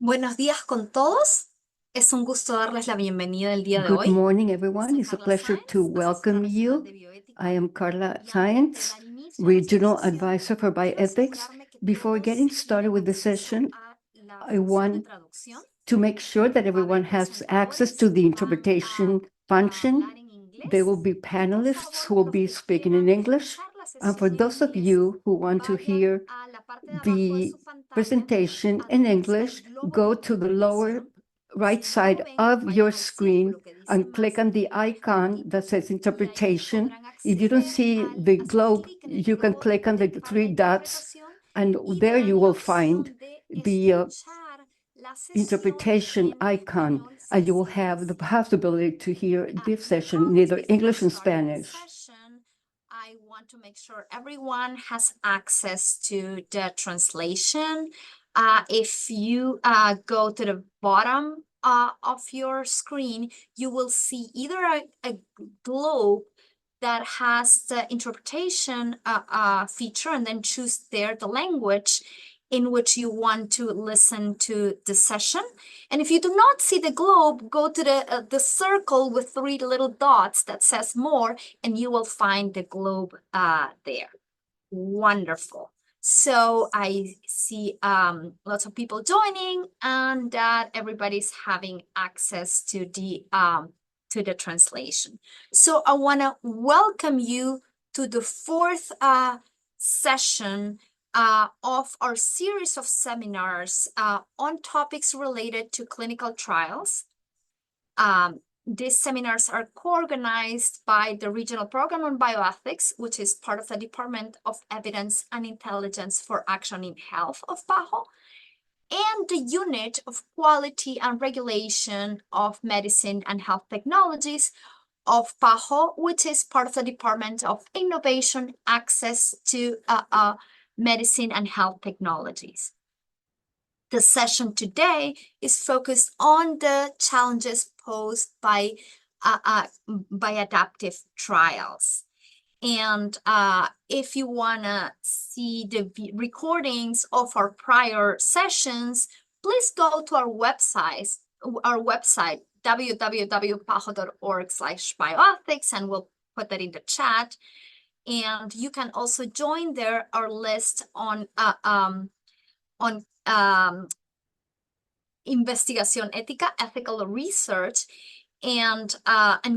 Buenos días con todos. Es un gusto darles la bienvenida el día de Good hoy. morning, everyone. Soy It's a Carla pleasure Sáenz, to welcome asesora regional you. de bioética. I am Carla Y antes de Sáenz, dar inicio a nuestra Regional sesión, Advisor for quiero Bioethics. asegurarme que Before todos getting started tienen with the acceso session, a la I función de want traducción. to make sure that Va a everyone haber has access to presentadores the que van interpretation a function. hablar en There inglés. will be Y por panelists favor, who will los be que speaking in quieran English. escuchar la And sesión for en those of inglés, you who want to vayan hear a la parte de abajo de the su pantalla, presentation a in donde está el English, globo de go to the lower interpretación. right Si no lo side ven, of your vayan al screen círculo que dice and más click on the en tres icon that puntitos says y ahí interpretation. podrán If you don't acceder see al the hacer globe, clic en el you can globo click on the para la three dots, interpretación and y there you verán la will find opción de the escuchar la sesión interpretation en icon, español si and you will así lo have the desean. possibility to hear this session in Because either before English and starting the Spanish. session, I want to make sure everyone has access to the translation. If you go to the bottom of your screen, you will see either a globe that has the interpretation feature and then choose there the language in which you want to listen to the session. And if you do not see the globe, go to the circle with three little dots that says more, and you will find the globe there. Wonderful. So I see lots of people joining and that everybody's having access to the translation. So I want to welcome you to the fourth session of our series of seminars on topics related to clinical trials. These seminars are co-organized by the Regional Program on Bioethics, which is part of the Department of Evidence and Intelligence for Action in Health of PAHO, and the Unit of Quality and Regulation of Medicine and Health Technologies of PAHO, which is part of the Department of Innovation, Access to Medicine and Health Technologies. The session today is focused on the challenges posed by adaptive trials. And if you want to see the recordings of our prior sessions, please go to our website www.paho.org/bioethics, and we'll put that in the chat. And you can also join there our list on investigación ética, ethical research, and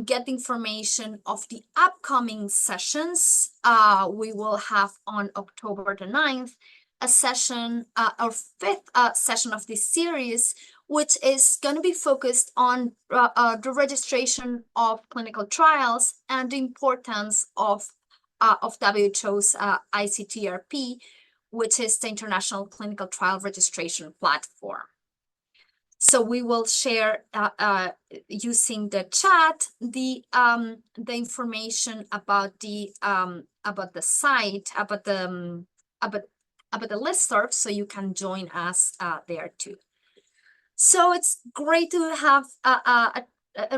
get information of the upcoming sessions. We will have on October the 9th a session, our fifth session of this series, which is going to be focused on the registration of clinical trials and the importance of WHO's ICTRP, which is the International Clinical Trial Registration Platform. So we will share using the chat the information about the site, about the listserv, so you can join us there too. So it's great to have a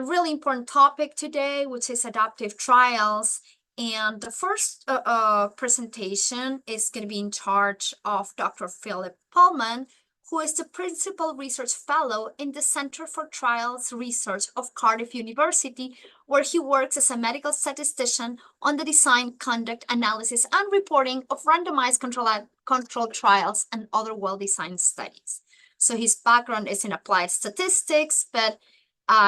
really important topic today, which is adaptive trials. And the first presentation is going to be in charge of Dr. Philip Pullman, who is the Principal Research Fellow in the Center for Trials Research of Cardiff University, where he works as a medical statistician on the design, conduct, analysis, and reporting of randomized controlled trials and other well-designed studies. So his background is in applied statistics, but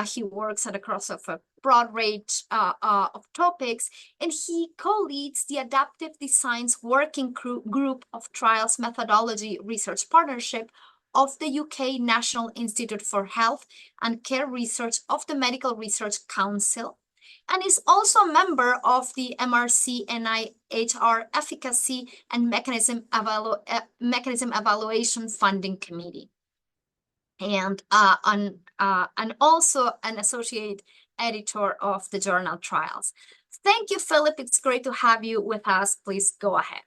he works across a broad range of topics, and he co-leads the Adaptive Designs Working Group of Trials Methodology Research Partnership of the UK National Institute for Health and Care Research of the Medical Research Council, and is also a member of the MRC NIHR Efficacy and Mechanism Evaluation Funding Committee, and also an associate editor of the journal Trials. Thank you, Philip. It's great to have you with us. Please go ahead.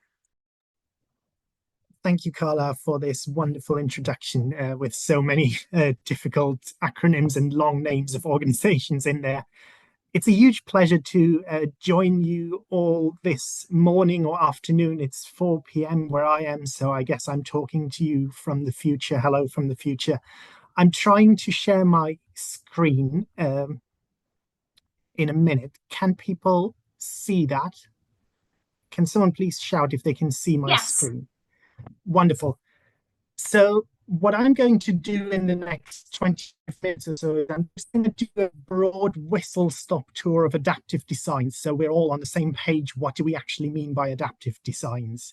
Thank you, Carla, for this wonderful introduction with so many difficult acronyms and long names of organizations in there. It's a huge pleasure to join you all this morning or afternoon. It's 4 p.m. where I am, so I guess I'm talking to you from the future. Hello from the future. I'm trying to share my screen in a minute. Can people see that? Can someone please shout if they can see my Yes. screen? Wonderful. So what I'm going to do in the next 20 minutes or so is I'm just going to do a broad whistle-stop tour of adaptive design. So we're all on the same page. What do we actually mean by adaptive designs?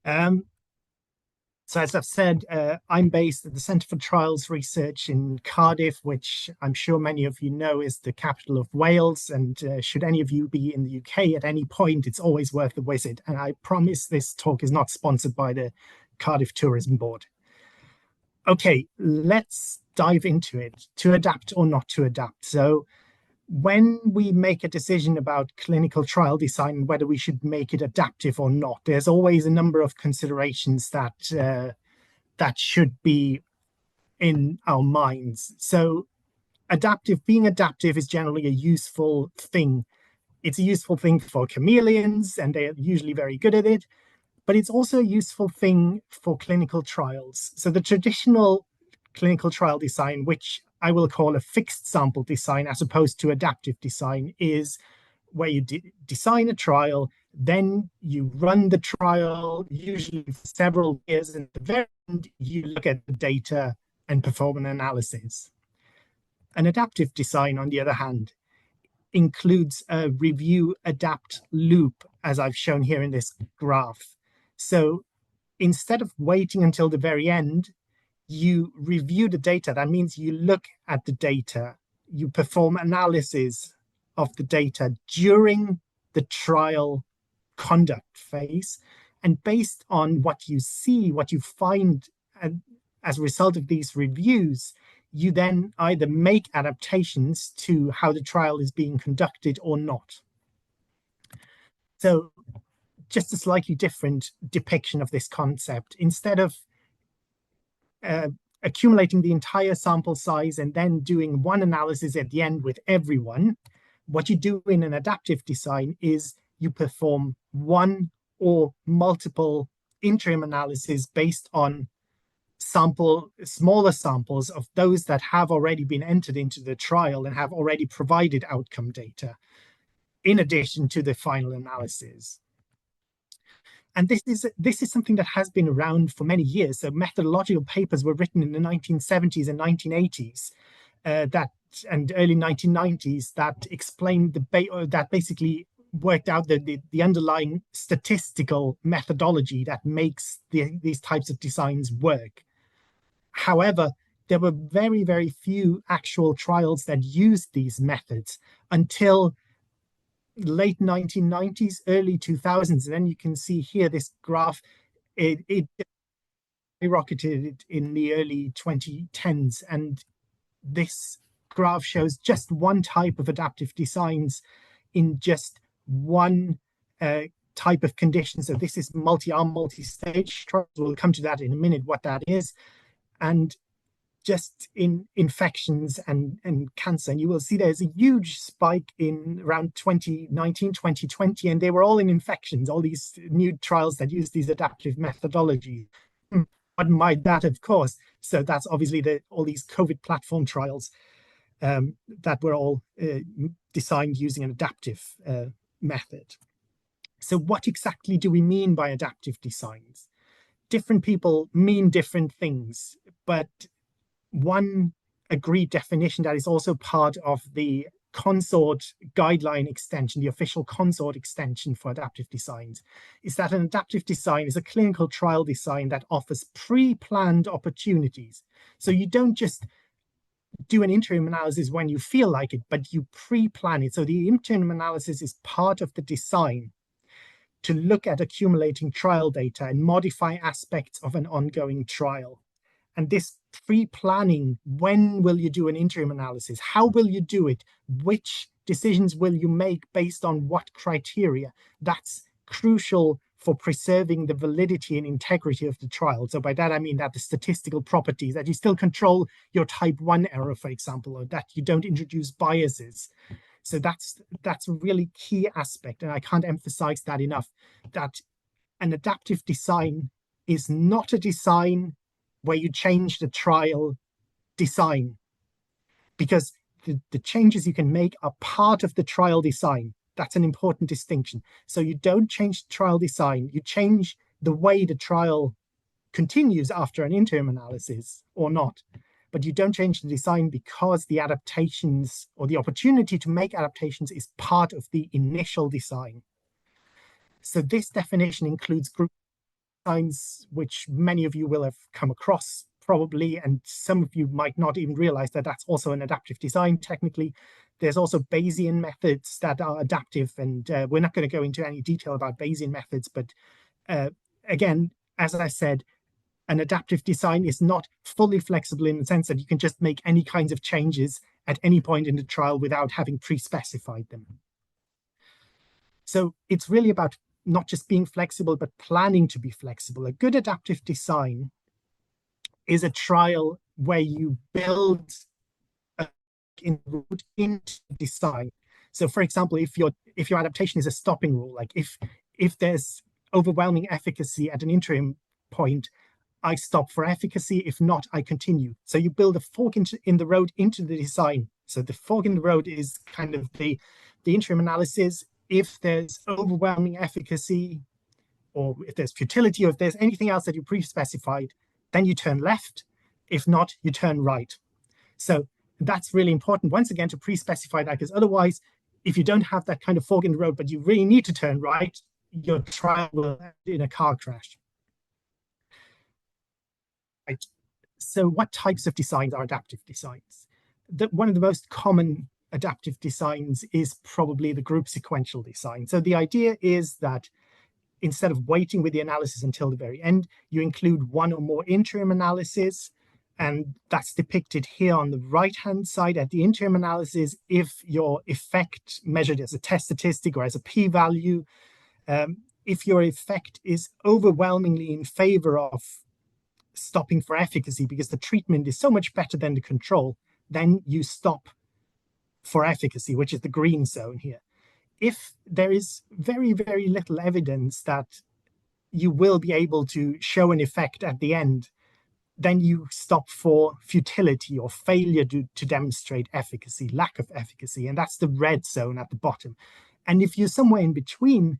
So as I've said, I'm based at the Centre for Trials Research in Cardiff, which I'm sure many of you know is the capital of Wales. And should any of you be in the UK at any point, it's always worth a visit. And I promise this talk is not sponsored by the Cardiff Tourism Board. Okay, let's dive into it. To adapt or not to adapt. So when we make a decision about clinical trial design, whether we should make it adaptive or not, there's always a number of considerations that should be in our minds. So being adaptive is generally a useful thing. It's a useful thing for chameleons, and they're usually very good at it, but it's also a useful thing for clinical trials. So the traditional clinical trial design, which I will call a fixed sample design as opposed to adaptive design, is where you design a trial, then you run the trial, usually for several years, and at the very end, you look at the data and perform an analysis. An adaptive design, on the other hand, includes a review adapt loop, as I've shown here in this graph. So instead of waiting until the very end, you review the data. That means you look at the data, you perform analysis of the data during the trial conduct phase. And based on what you see, what you find as a result of these reviews, you then either make adaptations to how the trial is being conducted or not. So just a slightly different depiction of this concept. Instead of accumulating the entire sample size and then doing one analysis at the end with everyone, what you do in an adaptive design is you perform one or multiple interim analysis based on smaller samples of those that have already been entered into the trial and have already provided outcome data, in addition to the final analysis. And this is something that has been around for many years. So methodological papers were written in the 1970s and 1980s and early 1990s that explained that basically worked out the underlying statistical methodology that makes these types of designs work. However, there were very, very few actual trials that used these methods until late 1990s, early 2000s. And then you can see here this graph, it rocketed in the early 2010s. And this graph shows just one type of adaptive designs in just one type of condition. So this is multi-arm, multi-stage trials. We'll come to that in a minute, what that is. And just in infections and cancer. And you will see there's a huge spike in around 2019, 2020, and they were all in infections, all these new trials that use these adaptive methodologies. What might that, of course? So that's obviously all these COVID platform trials that were all designed using an adaptive method. So what exactly do we mean by adaptive designs? Different people mean different things, but one agreed definition that is also part of the consort guideline extension, the official consort extension for adaptive designs, is that an adaptive design is a clinical trial design that offers pre-planned opportunities. So you don't just do an interim analysis when you feel like it, but you pre-plan it. So the interim analysis is part of the design to look at accumulating trial data and modify aspects of an ongoing trial. And this pre-planning, when will you do an interim analysis? How will you do it? Which decisions will you make based on what criteria? That's crucial for preserving the validity and integrity of the trial. So by that, I mean that the statistical properties, that you still control your type 1 error, for example, or that you don't introduce biases. So that's a really key aspect, and I can't emphasize that enough, that an adaptive design is not a design where you change the trial design, because the changes you can make are part of the trial design. That's an important distinction. So you don't change the trial design, you change the way the trial continues after an interim analysis or not. But you don't change the design because the adaptations or the opportunity to make adaptations is part of the initial design. So this definition includes group designs, which many of you will have come across probably, and some of you might not even realize that that's also an adaptive design technically. There's also Bayesian methods that are adaptive, and we're not going to go into any detail about Bayesian methods, but again, as I said, an adaptive design is not fully flexible in the sense that you can just make any kinds of changes at any point in the trial without having pre-specified them. So it's really about not just being flexible, but planning to be flexible. A good adaptive design is a trial where you build into design. So for example, if your adaptation is a stopping rule, like if there's overwhelming efficacy at an interim point, I stop for efficacy. If not, I continue. So you build a fork in the road into the design. So the fork in the road is kind of the interim analysis. If there's overwhelming efficacy, or if there's futility, or if there's anything else that you pre-specified, then you turn left. If not, you turn right. So that's really important, once again, to pre-specify that, because otherwise, if you don't have that kind of fork in the road, but you really need to turn right, your trial will end in a car crash. Right. So what types of designs are adaptive designs? One of the most common adaptive designs is probably the group sequential design. So the idea is that instead of waiting with the analysis until the very end, you include one or more interim analyses. And that's depicted here on the right-hand side at the interim analysis. If your effect measured as a test statistic or as a p-value, if your effect is overwhelmingly in favor of stopping for efficacy because the treatment is so much better than the control, then you stop for efficacy, which is the green zone here. If there is very, very little evidence that you will be able to show an effect at the end, then you stop for futility or failure to demonstrate efficacy, lack of efficacy, and that's the red zone at the bottom. And if you're somewhere in between,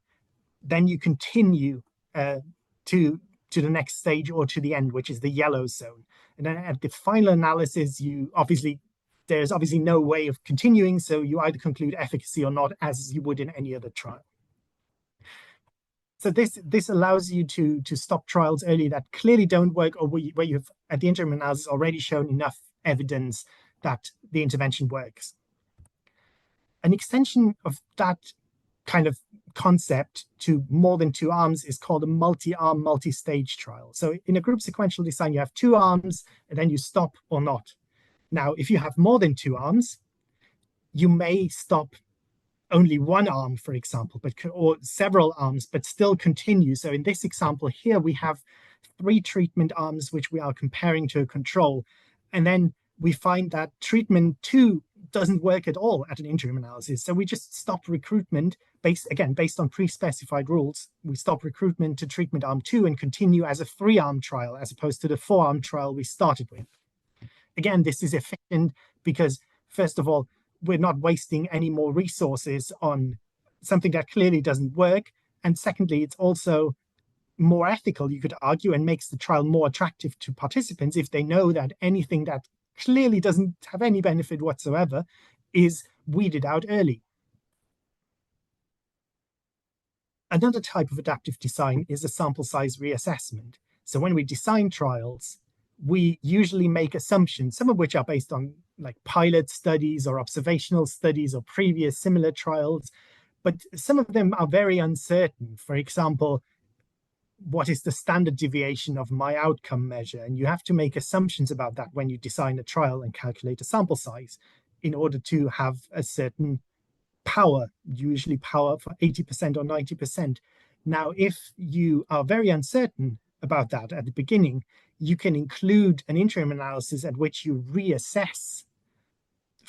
then you continue to the next stage or to the end, which is the yellow zone. And then at the final analysis, there's obviously no way of continuing, so you either conclude efficacy or not, as you would in any other trial. So this allows you to stop trials early that clearly don't work, or where you've at the interim analysis already shown enough evidence that the intervention works. An extension of that kind of concept to more than two arms is called a multi-arm, multi-stage trial. So in a group sequential design, you have two arms, and then you stop or not. Now, if you have more than two arms, you may stop only one arm, for example, or several arms, but still continue. So in this example here, we have 3 treatment arms, which we are comparing to a control. And then we find that treatment 2 doesn't work at all at an interim analysis. So we just stop recruitment based on pre-specified rules. We stop recruitment to treatment arm 2 and continue as a 3-arm trial, as opposed to the 4-arm trial we started with. Again, this is efficient because, first of all, we're not wasting any more resources on something that clearly doesn't work. And secondly, it's also more ethical, you could argue, and makes the trial more attractive to participants if they know that anything that clearly doesn't have any benefit whatsoever is weeded out early. Another type of adaptive design is a sample size reassessment. So when we design trials, we usually make assumptions, some of which are based on like pilot studies or observational studies or previous similar trials, but some of them are very uncertain. For example, what is the standard deviation of my outcome measure? And you have to make assumptions about that when you design a trial and calculate a sample size in order to have a certain power, usually power for 80% or 90%. Now, if you are very uncertain about that at the beginning, you can include an interim analysis at which you reassess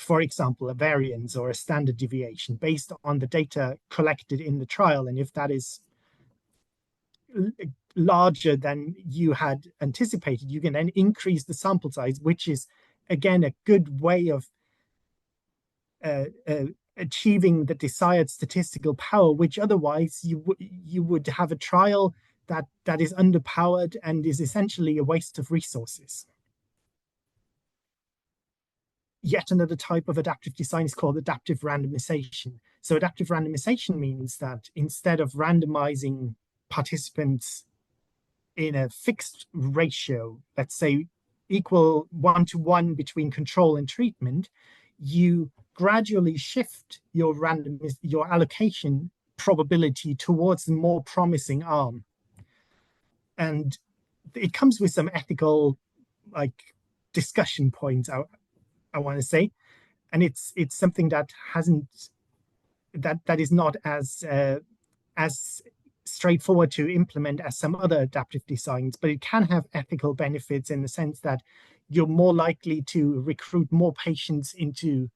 for example, a variance or a standard deviation based on the data collected in the trial. And if that is larger than you had anticipated, you can then increase the sample size, which is, again, a good way of achieving the desired statistical power, which otherwise you would have a trial that is underpowered and is essentially a waste of resources. Yet another type of adaptive design is called adaptive randomization. So adaptive randomization means that instead of randomizing participants in a fixed ratio, let's say equal 1-to-1 between control and treatment, you gradually shift your allocation probability towards the more promising arm. And it comes with some ethical discussion points, I want to say. And it's something that is not as straightforward to implement as some other adaptive designs, but it can have ethical benefits in the sense that you're more likely to recruit more patients into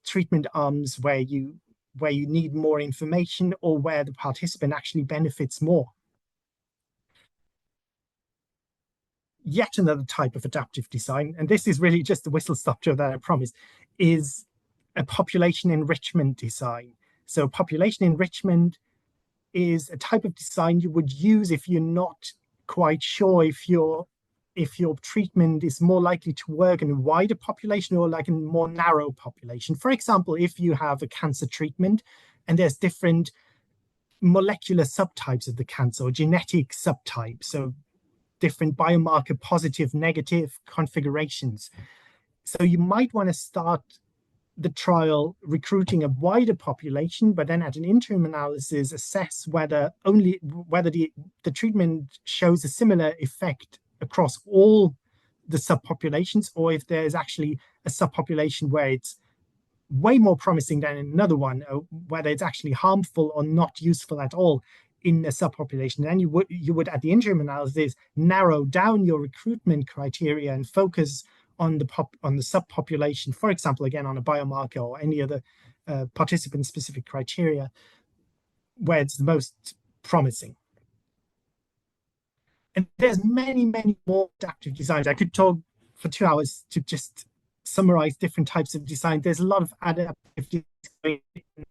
treatment arms where you need more information or where the participant actually benefits more. Yet another type of adaptive design, and this is really just the whistle-stop tour that I promised, is a population enrichment design. So population enrichment is a type of design you would use if you're not quite sure if your treatment is more likely to work in a wider population or like in a more narrow population. For example, if you have a cancer treatment and there's different molecular subtypes of the cancer or genetic subtypes, so different biomarker positive, negative configurations. So you might want to start the trial recruiting a wider population, but then at an interim analysis assess whether the treatment shows a similar effect across all the subpopulations, or if there's actually a subpopulation where it's way more promising than another one, whether it's actually harmful or not useful at all in a subpopulation. Then you would at the interim analysis narrow down your recruitment criteria and focus on the subpopulation, for example, again on a biomarker or any other participant-specific criteria where it's the most promising. And there's many, many more adaptive designs. I could talk for 2 hours to just summarize different types of design. There's a lot of adaptive design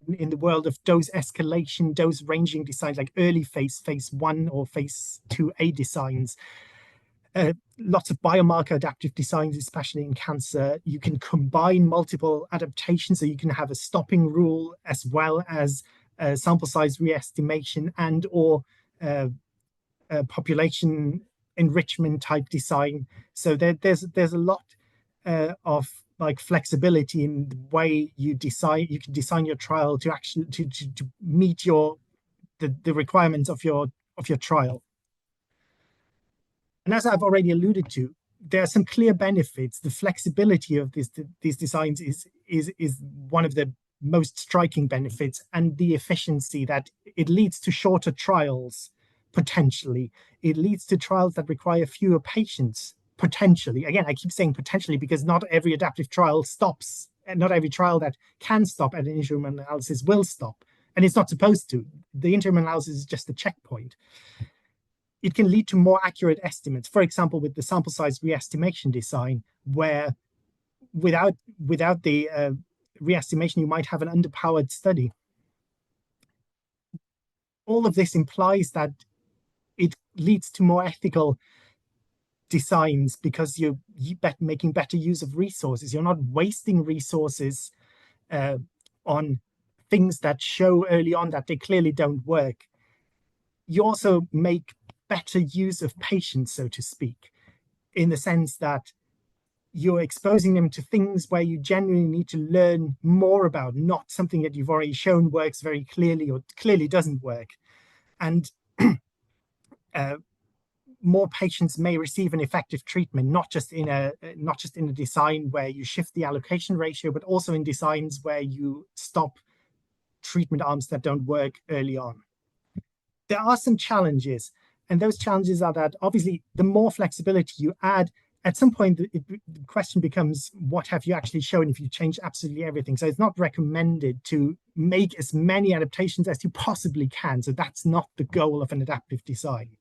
in the world of dose escalation, dose ranging designs, like early phase 1 or phase 2A designs. Lots of biomarker adaptive designs, especially in cancer. You can combine multiple adaptations, so you can have a stopping rule as well as sample size re-estimation and or population enrichment type design. So there's a lot of flexibility in the way you can design your trial to actually to meet the requirements of your trial. And as I've already alluded to, there are some clear benefits. The flexibility of these designs is one of the most striking benefits, and the efficiency that it leads to shorter trials, potentially. It leads to trials that require fewer patients, potentially. Again, I keep saying potentially because not every adaptive trial stops, and not every trial that can stop at an interim analysis will stop, and it's not supposed to. The interim analysis is just a checkpoint. It can lead to more accurate estimates. For example, with the sample size re-estimation design, where without the re-estimation, you might have an underpowered study. All of this implies that it leads to more ethical designs because you're making better use of resources. You're not wasting resources on things that show early on that they clearly don't work. You also make better use of patients, so to speak, in the sense that you're exposing them to things where you genuinely need to learn more about, not something that you've already shown works very clearly or clearly doesn't work. And more patients may receive an effective treatment, not just in a design where you shift the allocation ratio, but also in designs where you stop treatment arms that don't work early on. There are some challenges, and those challenges are that obviously the more flexibility you add at some point, the question becomes, what have you actually shown if you change absolutely everything? So it's not recommended to make as many adaptations as you possibly can. So that's not the goal of an adaptive design.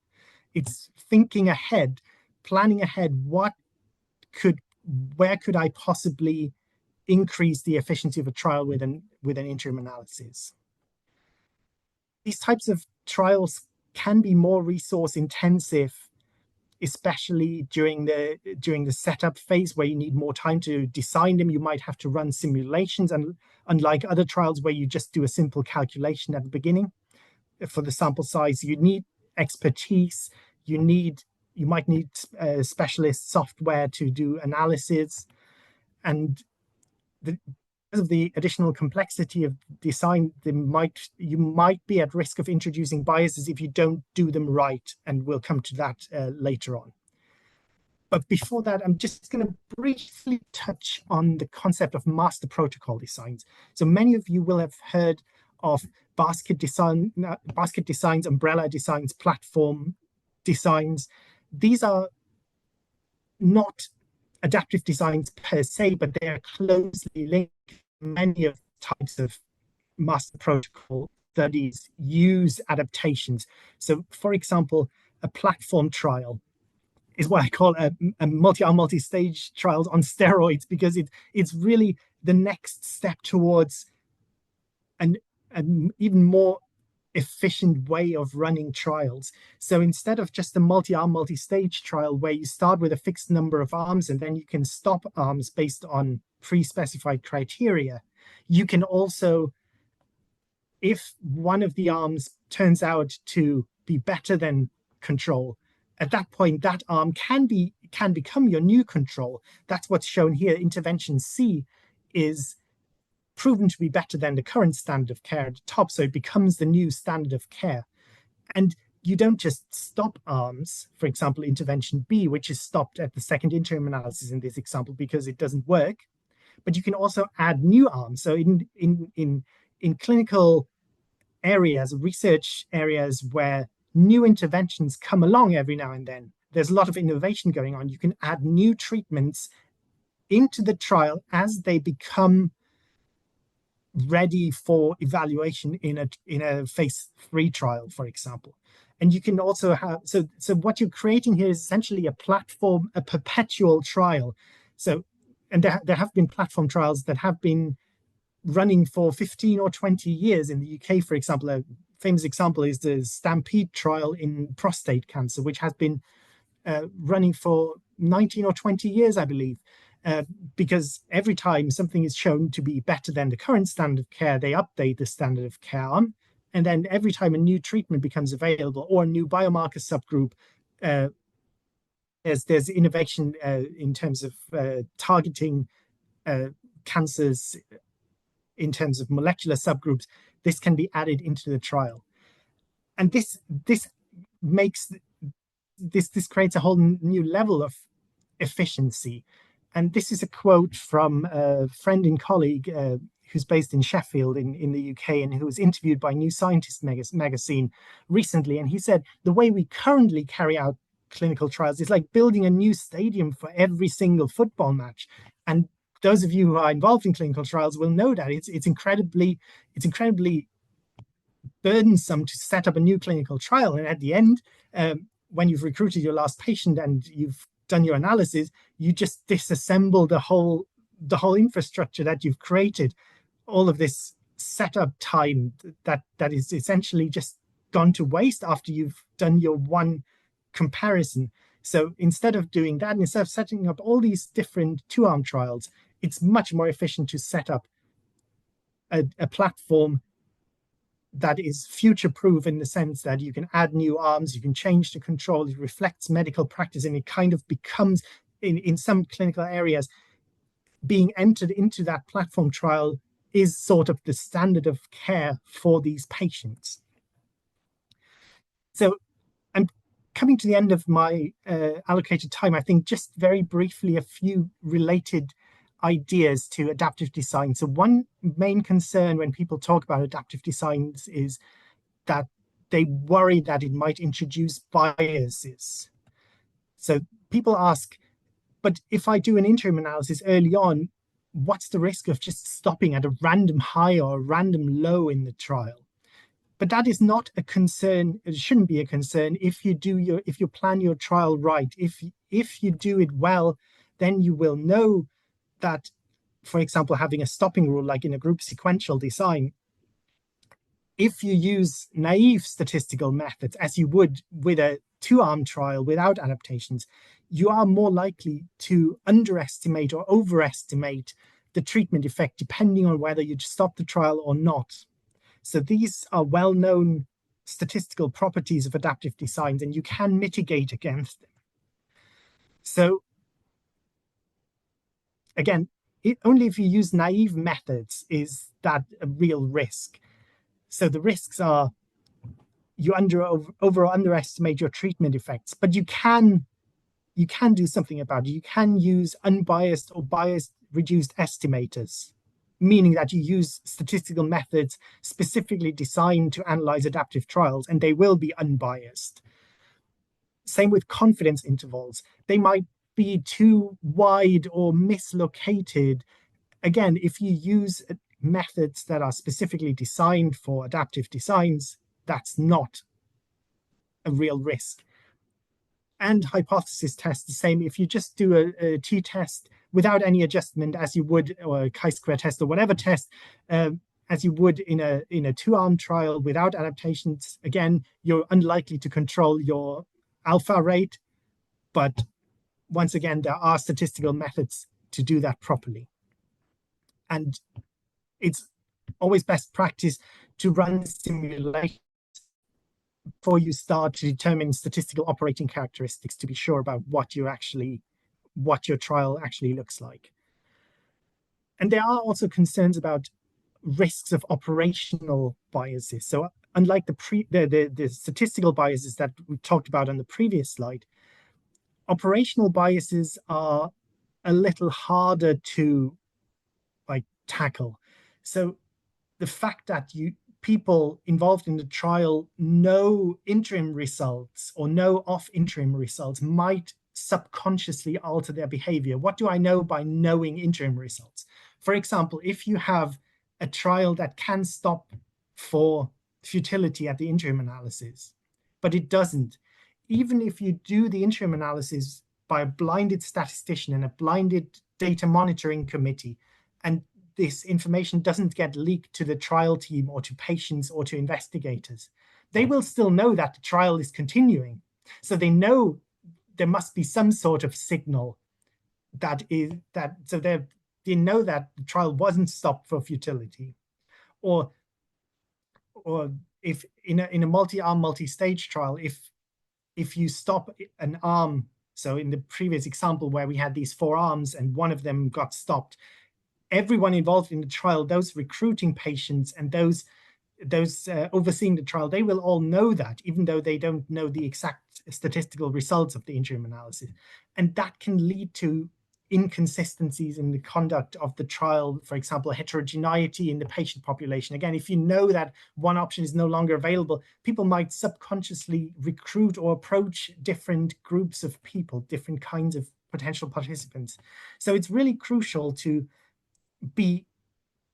It's thinking ahead, planning ahead, where could I possibly increase the efficiency of a trial with an interim analysis? These types of trials can be more resource intensive, especially during the setup phase where you need more time to design them. You might have to run simulations, and unlike other trials where you just do a simple calculation at the beginning for the sample size, you need expertise. You might need specialist software to do analysis, and because of the additional complexity of design, you might be at risk of introducing biases if you don't do them right, and we'll come to that later on. But before that, I'm just going to briefly touch on the concept of master protocol designs. So many of you will have heard of basket designs, umbrella designs, platform designs. These are not adaptive designs per se, but they are closely linked. Many of the types of master protocol studies use adaptations. So, for example, a platform trial is what I call a multi-arm, multi-stage trials on steroids, because it's really the next step towards an even more efficient way of running trials. So instead of just a multi-arm, multi-stage trial where you start with a fixed number of arms and then you can stop arms based on pre-specified criteria, you can also, if one of the arms turns out to be better than control, at that point that arm can become your new control. That's what's shown here. Intervention C is proven to be better than the current standard of care at the top, so it becomes the new standard of care. And you don't just stop arms, for example, intervention B, which is stopped at the second interim analysis in this example because it doesn't work, but you can also add new arms. So in clinical areas, research areas where new interventions come along every now and then, there's a lot of innovation going on. You can add new treatments into the trial as they become ready for evaluation in a phase 3 trial, for example. And you can also have, so what you're creating here is essentially a platform, a perpetual trial. So, and there have been platform trials that have been running for 15 or 20 years in the UK, for example. A famous example is the Stampede trial in prostate cancer, which has been running for 19 or 20 years, I believe. Because every time something is shown to be better than the current standard of care, they update the standard of care arm. And then every time a new treatment becomes available or a new biomarker subgroup, there's innovation in terms of targeting cancers in terms of molecular subgroups. This can be added into the trial. And this makes this creates a whole new level of efficiency. And this is a quote from a friend and colleague who's based in Sheffield in the UK, and who was interviewed by New Scientist magazine recently. And he said, the way we currently carry out clinical trials is like building a new stadium for every single football match. And those of you who are involved in clinical trials will know that it's incredibly burdensome to set up a new clinical trial. And at the end, when you've recruited your last patient and you've done your analysis, you just disassemble the whole infrastructure that you've created. All of this setup time that is essentially just gone to waste after you've done your one comparison. So instead of doing that, instead of setting up all these different two-arm trials, it's much more efficient to set up a platform that is future-proof in the sense that you can add new arms, you can change the control, it reflects medical practice, and it kind of becomes, in some clinical areas, being entered into that platform trial is sort of the standard of care for these patients. So I'm coming to the end of my allocated time. I think just very briefly a few related ideas to adaptive design. So one main concern when people talk about adaptive designs is that they worry that it might introduce biases. So people ask, But if I do an interim analysis early on, what's the risk of just stopping at a random high or a random low in the trial? But that is not a concern. It shouldn't be a concern if you plan your trial right. If you do it well, then you will know that, for example, having a stopping rule like in a group sequential design, if you use naive statistical methods as you would with a two-arm trial without adaptations, you are more likely to underestimate or overestimate the treatment effect depending on whether you stop the trial or not. So these are well-known statistical properties of adaptive designs, and you can mitigate against them. So again, only if you use naive methods is that a real risk. So the risks are you over or underestimate your treatment effects, but you can do something about it. You can use unbiased or biased reduced estimators, meaning that you use statistical methods specifically designed to analyze adaptive trials, and they will be unbiased. Same with confidence intervals. They might be too wide or mislocated. Again, if you use methods that are specifically designed for adaptive designs, that's not a real risk. And hypothesis test the same. If you just do a t-test without any adjustment, as you would, or a chi-square test or whatever test, as you would in a two-arm trial without adaptations, again, you're unlikely to control your alpha rate. But once again, there are statistical methods to do that properly. And it's always best practice to run simulations before you start to determine statistical operating characteristics to be sure about what your trial actually looks like. And there are also concerns about risks of operational biases. So unlike the statistical biases that we talked about on the previous slide, operational biases are a little harder to tackle. So the fact that people involved in the trial know interim results or know of interim results might subconsciously alter their behavior. What do I know by knowing interim results? For example, if you have a trial that can stop for futility at the interim analysis, but it doesn't, even if you do the interim analysis by a blinded statistician and a blinded data monitoring committee, and this information doesn't get leaked to the trial team or to patients or to investigators, they will still know that the trial is continuing. So they know there must be some sort of signal so they know that the trial wasn't stopped for futility. Or if in a multi-arm, multi-stage trial, if you stop an arm, so in the previous example where we had these 4 arms and one of them got stopped, everyone involved in the trial, those recruiting patients and those overseeing the trial, they will all know that, even though they don't know the exact statistical results of the interim analysis. And that can lead to inconsistencies in the conduct of the trial, for example, heterogeneity in the patient population. Again, if you know that one option is no longer available, people might subconsciously recruit or approach different groups of people, different kinds of potential participants. So it's really crucial to be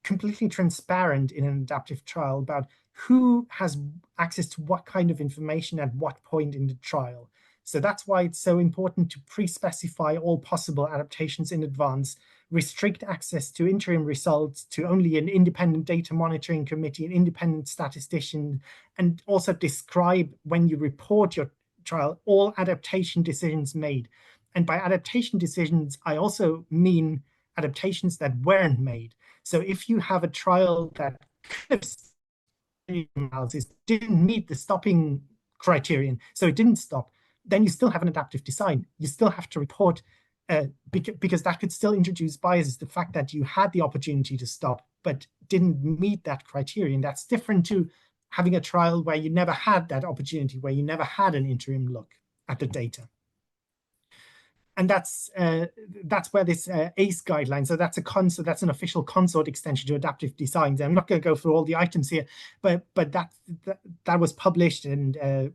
completely transparent in an adaptive trial about who has access to what kind of information at what point in the trial. So that's why it's so important to pre-specify all possible adaptations in advance, restrict access to interim results to only an independent data monitoring committee, an independent statistician, and also describe when you report your trial all adaptation decisions made. And by adaptation decisions, I also mean adaptations that weren't made. So if you have a trial that analysis didn't meet the stopping criterion, so it didn't stop, then you still have an adaptive design. You still have to report because that could still introduce biases. The fact that you had the opportunity to stop but didn't meet that criterion, that's different to having a trial where you never had that opportunity, where you never had an interim look at the data. And that's where this ACE guideline, so that's an official consort extension to adaptive designs. I'm not going to go through all the items here, but that was published, and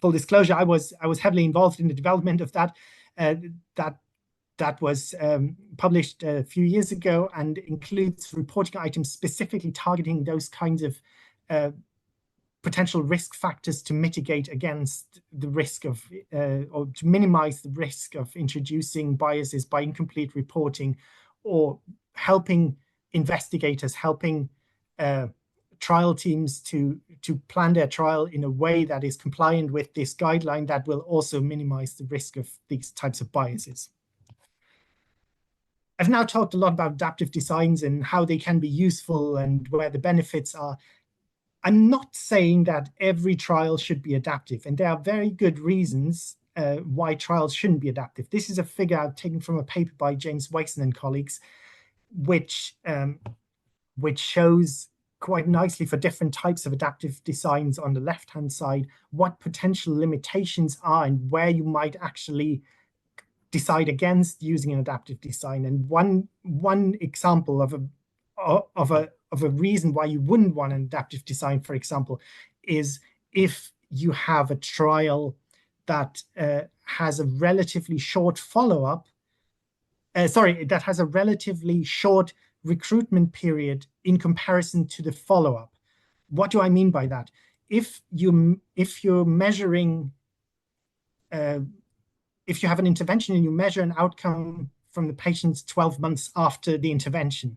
full disclosure, I was heavily involved in the development of that that was published a few years ago and includes reporting items specifically targeting those kinds of potential risk factors to mitigate against the risk of, or to minimize the risk of introducing biases by incomplete reporting, or helping investigators, helping trial teams to plan their trial in a way that is compliant with this guideline that will also minimize the risk of these types of biases. I've now talked a lot about adaptive designs and how they can be useful and where the benefits are. I'm not saying that every trial should be adaptive, and there are very good reasons why trials shouldn't be adaptive. This is a figure I've taken from a paper by James Wason and colleagues, which shows quite nicely for different types of adaptive designs on the left-hand side what potential limitations are and where you might actually decide against using an adaptive design. And one example of a reason why you wouldn't want an adaptive design, for example, is if you have a trial that has a relatively short follow-up, that has a relatively short recruitment period in comparison to the follow-up. What do I mean by that? If you're measuring, if you have an intervention and you measure an outcome from the patients 12 months after the intervention,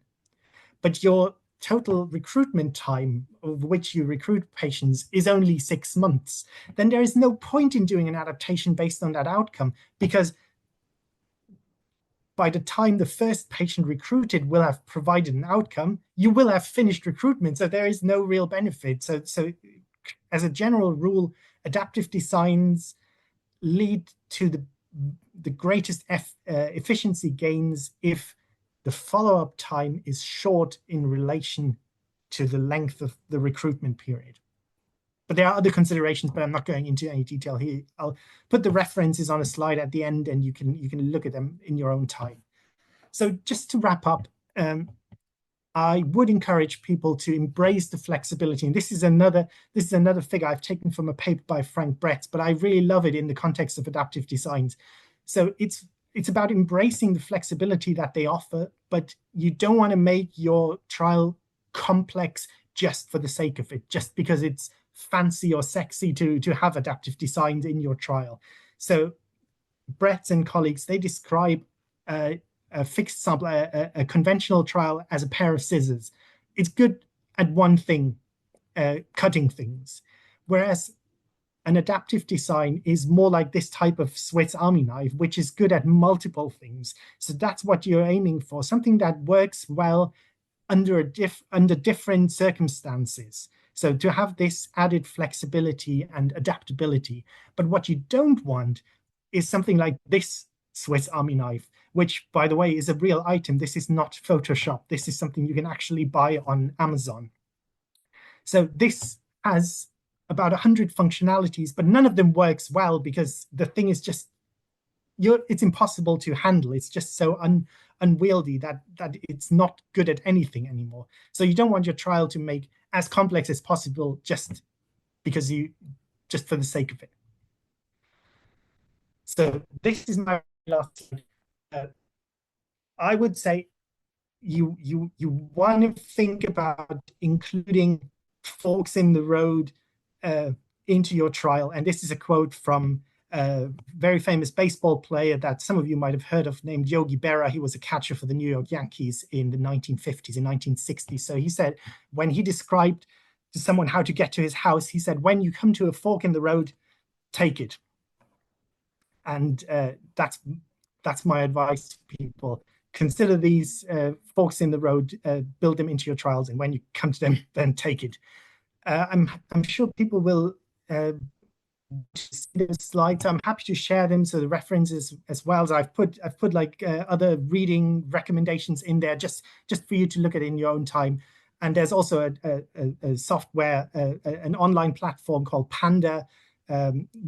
but your total recruitment time of which you recruit patients is only 6 months, then there is no point in doing an adaptation based on that outcome, because by the time the first patient recruited will have provided an outcome, you will have finished recruitment. So there is no real benefit. So as a general rule, adaptive designs lead to the greatest efficiency gains if the follow-up time is short in relation to the length of the recruitment period. But there are other considerations, but I'm not going into any detail here. I'll put the references on a slide at the end, and you can look at them in your own time. So just to wrap up, I would encourage people to embrace the flexibility. And this is another figure I've taken from a paper by Frank Bretz, but I really love it in the context of adaptive designs. So it's about embracing the flexibility that they offer, but you don't want to make your trial complex just for the sake of it, just because it's fancy or sexy to have adaptive designs in your trial. So Bretz and colleagues, they describe a fixed sample, a conventional trial, as a pair of scissors. It's good at one thing, cutting things, whereas an adaptive design is more like this type of Swiss Army knife, which is good at multiple things. So that's what you're aiming for, something that works well under different circumstances. So to have this added flexibility and adaptability. But what you don't want is something like this Swiss Army knife, which, by the way, is a real item. This is not Photoshop. This is something you can actually buy on Amazon. So this has about 100 functionalities, but none of them works well because the thing is just, it's impossible to handle. It's just so unwieldy that it's not good at anything anymore. So you don't want your trial to make as complex as possible just for the sake of it. So this is my last slide. I would say you want to think about including forks in the road into your trial. And this is a quote from a very famous baseball player that some of you might have heard of, named Yogi Berra. He was a catcher for the New York Yankees in the 1950s and 1960s. So he said, when he described to someone how to get to his house, he said, when you come to a fork in the road, take it. And that's my advice to people. Consider these forks in the road, build them into your trials, and when you come to them, then take it. I'm sure people will see those slides. I'm happy to share them, so the references as well as I've put like other reading recommendations in there, just for you to look at in your own time. And there's also a software, an online platform called Panda,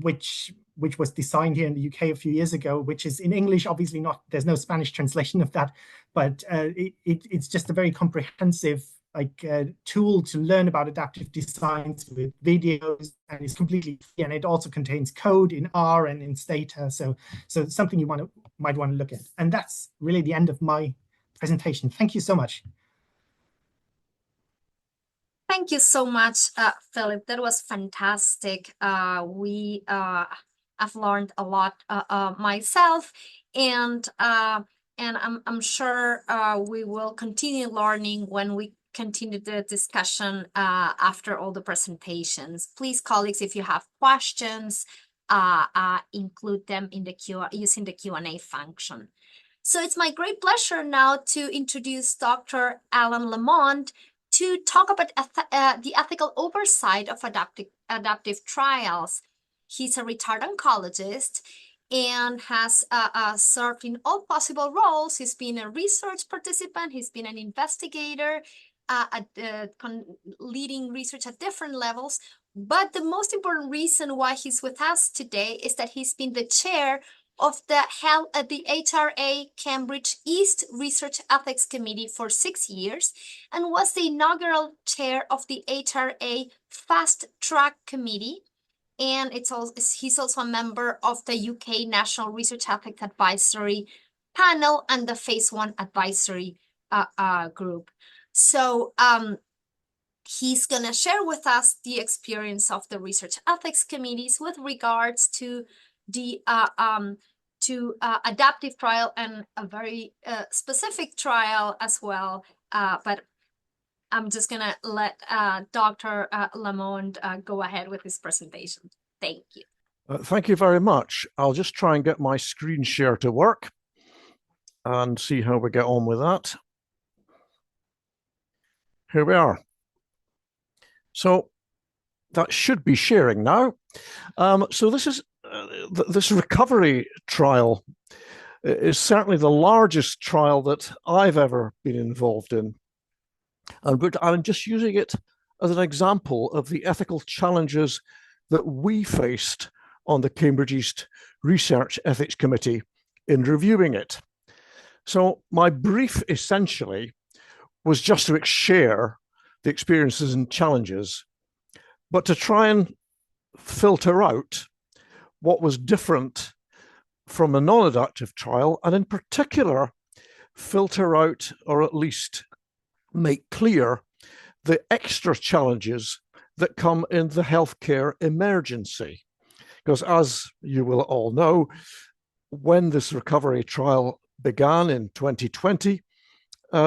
which was designed here in the UK a few years ago, which is in English. Obviously not, there's no Spanish translation of that, but it's just a very comprehensive tool to learn about adaptive designs with videos, and it's completely free, and it also contains code in R and in Stata. So something you might want to look at. And that's really the end of my presentation. Thank you so much. Thank you so much, Philip. That was fantastic. I've learned a lot myself, and I'm sure we will continue learning when we continue the discussion after all the presentations. Please, colleagues, if you have questions, include them in the using the Q&A function. So it's my great pleasure now to introduce Dr. Alan Lamont to talk about the ethical oversight of adaptive trials. He's a retired oncologist and has served in all possible roles. He's been a research participant, he's been an investigator, leading research at different levels. But the most important reason why he's with us today is that he's been the chair of the HRA Cambridge East Research Ethics Committee for 6 years and was the inaugural chair of the HRA Fast Track Committee. And he's also a member of the UK National Research Ethics Advisory Panel and the Phase 1 Advisory Group. So he's going to share with us the experience of the research ethics committees with regards to the adaptive trial and a very specific trial as well. But I'm just going to let Dr. Lamont go ahead with his presentation. Thank you. Thank you very much. I'll just try and get my screen share to work and see how we get on with that. Here we are. So that should be sharing now. So this is this recovery trial is certainly the largest trial that I've ever been involved in. And I'm just using it as an example of the ethical challenges that we faced on the Cambridge East Research Ethics Committee in reviewing it. So my brief essentially was just to share the experiences and challenges, but to try and filter out what was different from a non-adaptive trial, and in particular, filter out or at least make clear the extra challenges that come in the healthcare emergency. Because as you will all know, when this recovery trial began in 2020,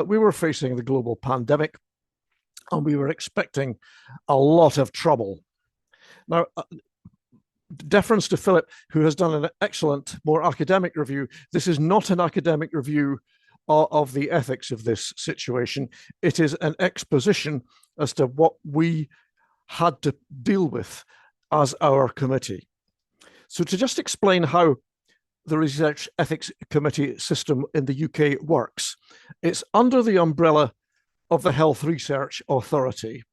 we were facing the global pandemic and we were expecting a lot of trouble. Now, deference to Philip, who has done an excellent, more academic review. This is not an academic review of the ethics of this situation. It is an exposition as to what we had to deal with as our committee. So to just explain how the Research Ethics Committee system in the UK works, it's under the umbrella of the Health Research Authority,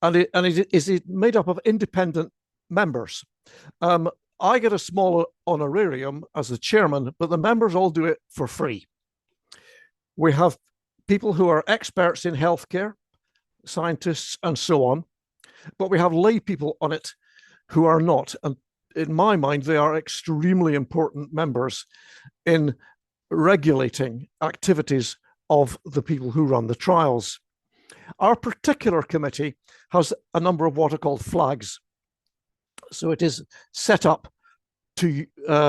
and it is made up of independent members. I get a small honorarium as the chairman, but the members all do it for free. We have people who are experts in healthcare, scientists, and so on, but we have lay people on it who are not. And in my mind, they are extremely important members in regulating activities of the people who run the trials. Our particular committee has a number of what are called flags. So it is set up to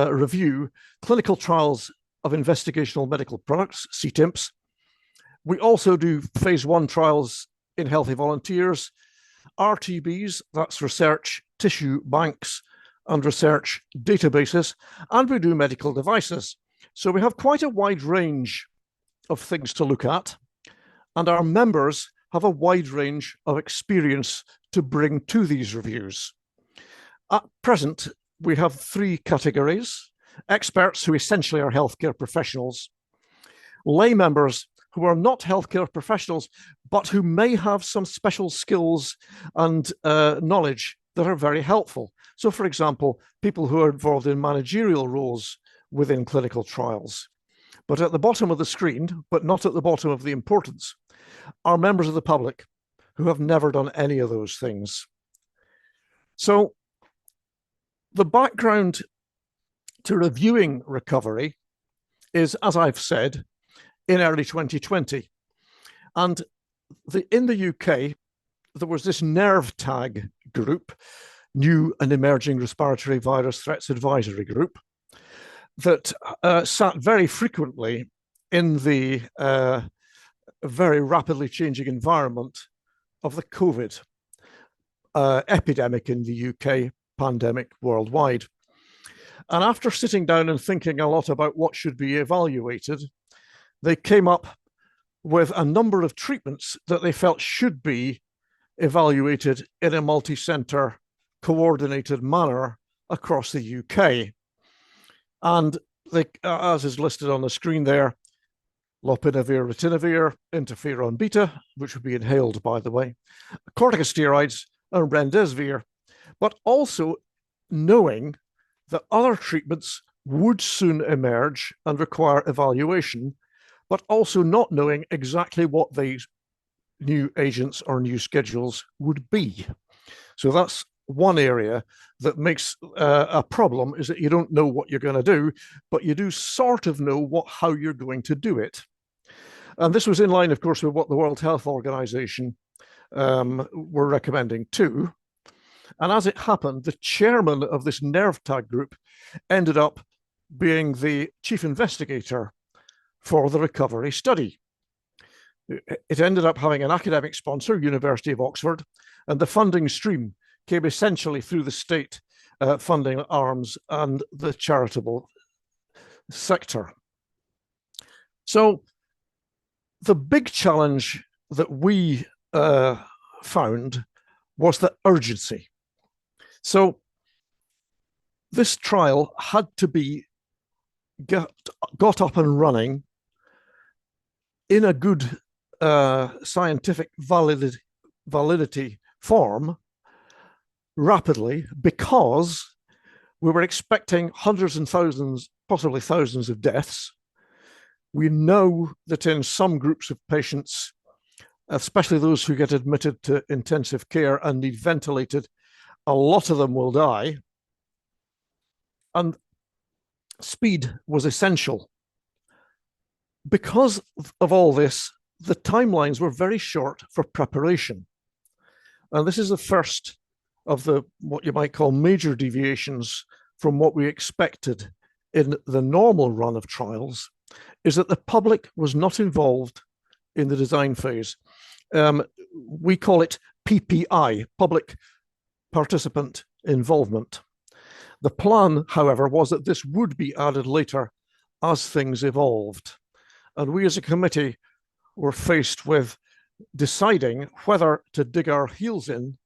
review clinical trials of investigational medical products, CTIMPs. We also do phase 1 trials in healthy volunteers, RTBs, that's research tissue banks and research databases, and we do medical devices. So we have quite a wide range of things to look at, and our members have a wide range of experience to bring to these reviews. At present, we have 3 categories: experts who essentially are healthcare professionals, lay members who are not healthcare professionals, but who may have some special skills and knowledge that are very helpful. So, for example, people who are involved in managerial roles within clinical trials. But at the bottom of the screen, but not at the bottom of the importance, are members of the public who have never done any of those things. So the background to reviewing recovery is, as I've said, in early 2020. And in the UK, there was this NERVTAG group, New and Emerging Respiratory Virus Threats Advisory Group, that sat very frequently in the very rapidly changing environment of the COVID epidemic in the UK, pandemic worldwide. And after sitting down and thinking a lot about what should be evaluated, they came up with a number of treatments that they felt should be evaluated in a multi-center coordinated manner across the UK. And they, as is listed on the screen there, lopinavir, ritonavir, interferon beta, which would be inhaled, by the way, corticosteroids, and remdesivir, but also knowing that other treatments would soon emerge and require evaluation, but also not knowing exactly what these new agents or new schedules would be. So that's one area that makes a problem, is that you don't know what you're going to do, but you do sort of know how you're going to do it. And this was in line, of course, with what the World Health Organization were recommending too. And as it happened, the chairman of this NERVTAG group ended up being the chief investigator for the recovery study. It ended up having an academic sponsor, University of Oxford, and the funding stream came essentially through the state funding arms and the charitable sector. So the big challenge that we found was the urgency. So this trial had to be got up and running in a good scientific validity form rapidly, because we were expecting hundreds and thousands, possibly thousands of deaths. We know that in some groups of patients, especially those who get admitted to intensive care and need ventilated, a lot of them will die. And speed was essential. Because of all this, the timelines were very short for preparation. And this is the first of the what you might call major deviations from what we expected in the normal run of trials, is that the public was not involved in the design phase. We call it PPI, public participant involvement. The plan, however, was that this would be added later as things evolved. And we as a committee were faced with deciding whether to dig our heels in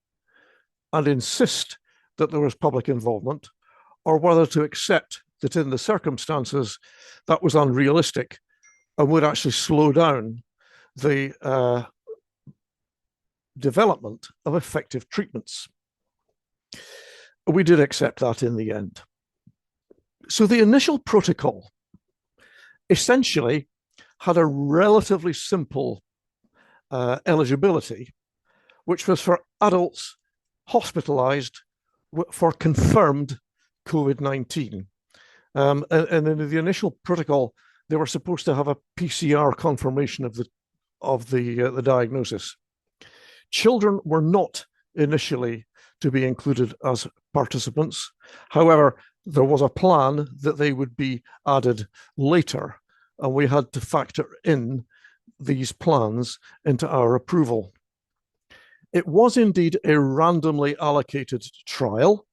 and insist that there was public involvement, or whether to accept that in the circumstances that was unrealistic and would actually slow down the development of effective treatments. We did accept that in the end. So the initial protocol essentially had a relatively simple eligibility, which was for adults hospitalized for confirmed COVID-19. And in the initial protocol, they were supposed to have a PCR confirmation of the diagnosis. Children were not initially to be included as participants. However, there was a plan that they would be added later, and we had to factor in these plans into our approval. It was indeed a randomly allocated trial,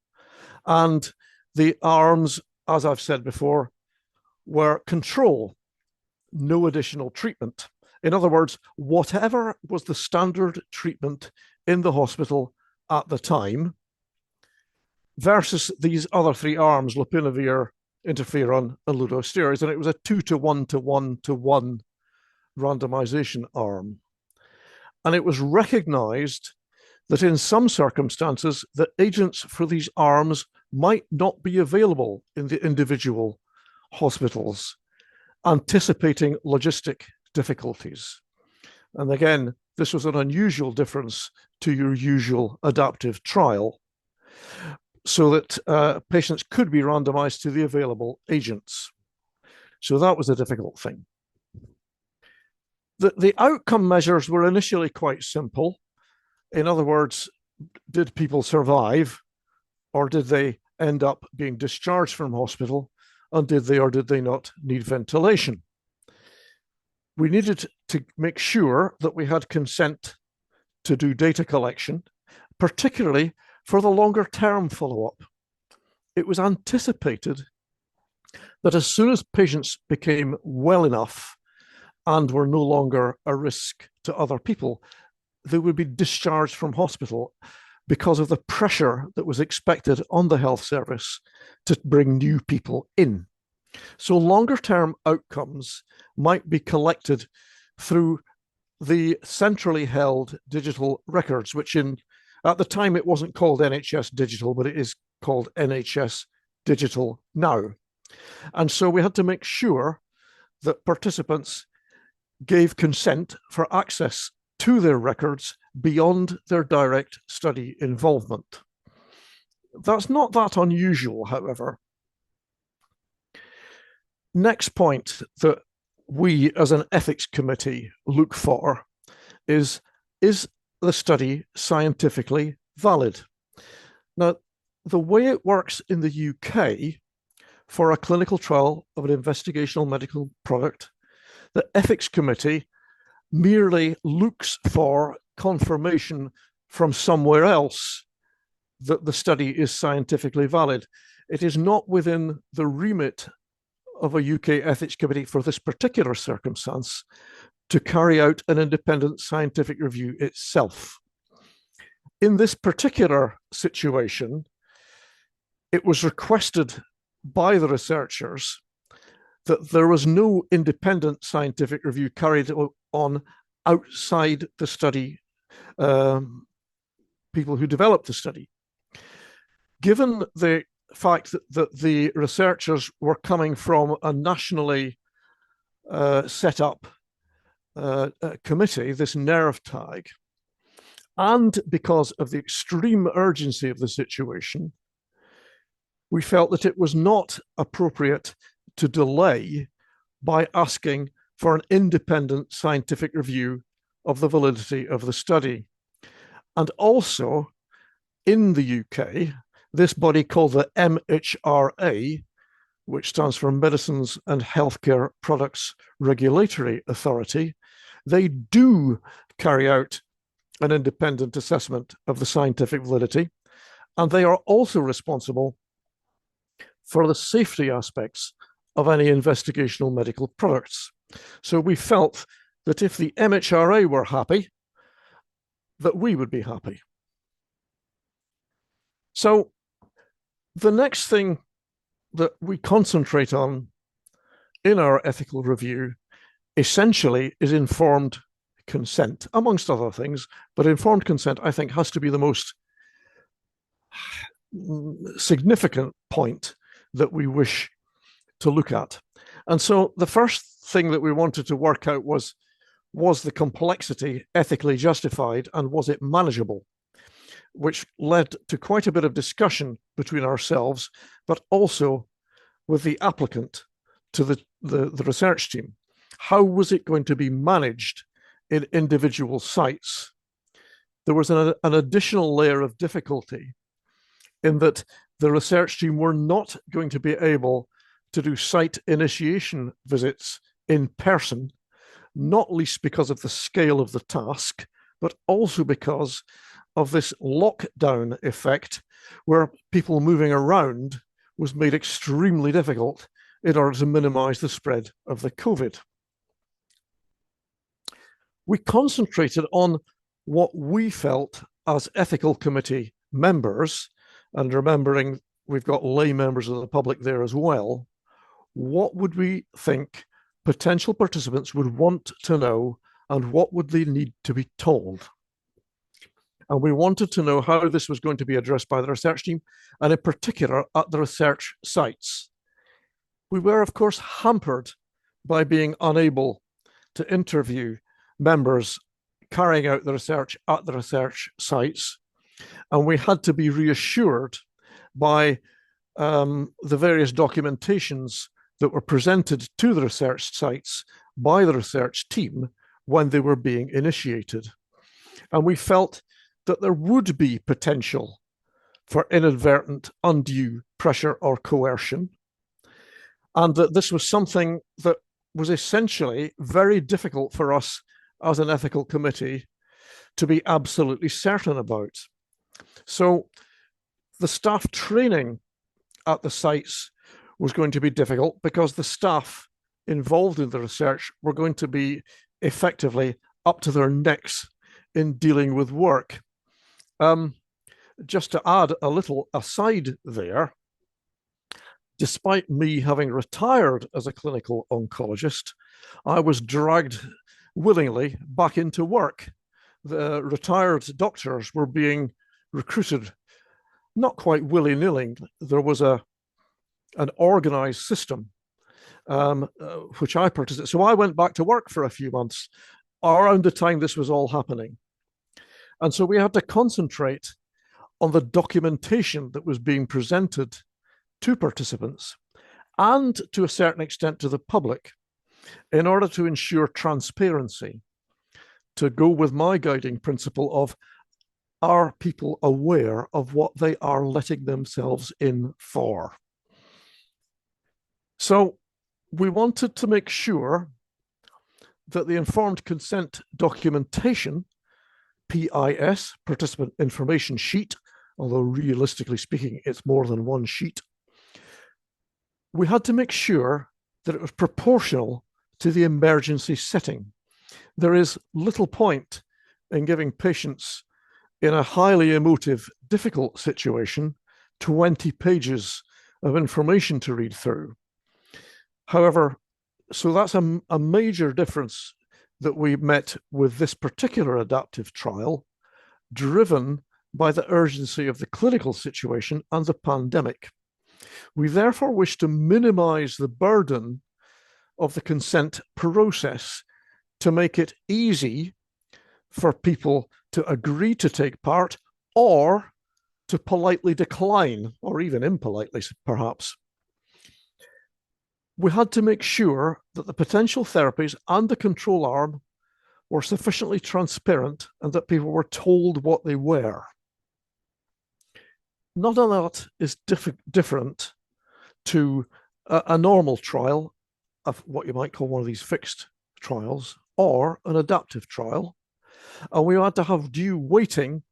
and the arms, as I've said before, were control, no additional treatment. In other words, whatever was the standard treatment in the hospital at the time, versus these other three arms, lopinavir, interferon, and ludosteroids, and it was a 2-to-1-to-1-to-1 randomization arm. And it was recognized that in some circumstances, the agents for these arms might not be available in the individual hospitals, anticipating logistic difficulties. And again, this was an unusual difference to your usual adaptive trial, so that patients could be randomized to the available agents. So that was a difficult thing. The outcome measures were initially quite simple. In other words, did people survive, or did they end up being discharged from hospital, and did they or did they not need ventilation? We needed to make sure that we had consent to do data collection, particularly for the longer term follow-up. It was anticipated that as soon as patients became well enough and were no longer a risk to other people, they would be discharged from hospital because of the pressure that was expected on the health service to bring new people in. So longer term outcomes might be collected through the centrally held digital records, which at the time it wasn't called NHS Digital, but it is called NHS Digital now. And so we had to make sure that participants gave consent for access to their records beyond their direct study involvement. That's not that unusual, however. Next point that we as an ethics committee look for is the study scientifically valid? Now, the way it works in the UK for a clinical trial of an investigational medical product, the ethics committee merely looks for confirmation from somewhere else that the study is scientifically valid. It is not within the remit of a UK ethics committee for this particular circumstance to carry out an independent scientific review itself. In this particular situation, it was requested by the researchers that there was no independent scientific review carried on outside the study, people who developed the study. Given the fact that the researchers were coming from a nationally set up committee, this NERV tag, and because of the extreme urgency of the situation, we felt that it was not appropriate to delay by asking for an independent scientific review of the validity of the study. And also, in the UK, this body called the MHRA, which stands for Medicines and Healthcare Products Regulatory Authority, they do carry out an independent assessment of the scientific validity, and they are also responsible for the safety aspects of any investigational medical products. So we felt that if the MHRA were happy, that we would be happy. So the next thing that we concentrate on in our ethical review essentially is informed consent, amongst other things, but informed consent, I think, has to be the most significant point that we wish to look at. And so the first thing that we wanted to work out was the complexity ethically justified, and was it manageable? Which led to quite a bit of discussion between ourselves, but also with the applicant to the research team. How was it going to be managed in individual sites? There was an additional layer of difficulty in that the research team were not going to be able to do site initiation visits in person, not least because of the scale of the task, but also because of this lockdown effect where people moving around was made extremely difficult in order to minimize the spread of the COVID. We concentrated on what we felt as ethical committee members, and remembering we've got lay members of the public there as well, what would we think potential participants would want to know, and what would they need to be told? And we wanted to know how this was going to be addressed by the research team, and in particular at the research sites. We were, of course, hampered by being unable to interview members carrying out the research at the research sites, and we had to be reassured by the various documentations that were presented to the research sites by the research team when they were being initiated. And we felt that there would be potential for inadvertent undue pressure or coercion, and that this was something that was essentially very difficult for us as an ethical committee to be absolutely certain about. So the staff training at the sites was going to be difficult because the staff involved in the research were going to be effectively up to their necks in dealing with work. Just to add a little aside there, despite me having retired as a clinical oncologist, I was dragged willingly back into work. The retired doctors were being recruited, not quite willy-nilly. There was an organized system, which I participated. So I went back to work for a few months around the time this was all happening. And so we had to concentrate on the documentation that was being presented to participants and to a certain extent to the public in order to ensure transparency, to go with my guiding principle of, are people aware of what they are letting themselves in for? So we wanted to make sure that the informed consent documentation, PIS, Participant Information Sheet, although realistically speaking, it's more than one sheet, we had to make sure that it was proportional to the emergency setting. There is little point in giving patients in a highly emotive, difficult situation 20 pages of information to read through. However, so that's a major difference that we met with this particular adaptive trial, driven by the urgency of the clinical situation and the pandemic. We therefore wish to minimize the burden of the consent process to make it easy for people to agree to take part or to politely decline, or even impolitely, perhaps. We had to make sure that the potential therapies and the control arm were sufficiently transparent and that people were told what they were. None of that is different to a normal trial of what you might call one of these fixed trials or an adaptive trial. And we had to have due weighting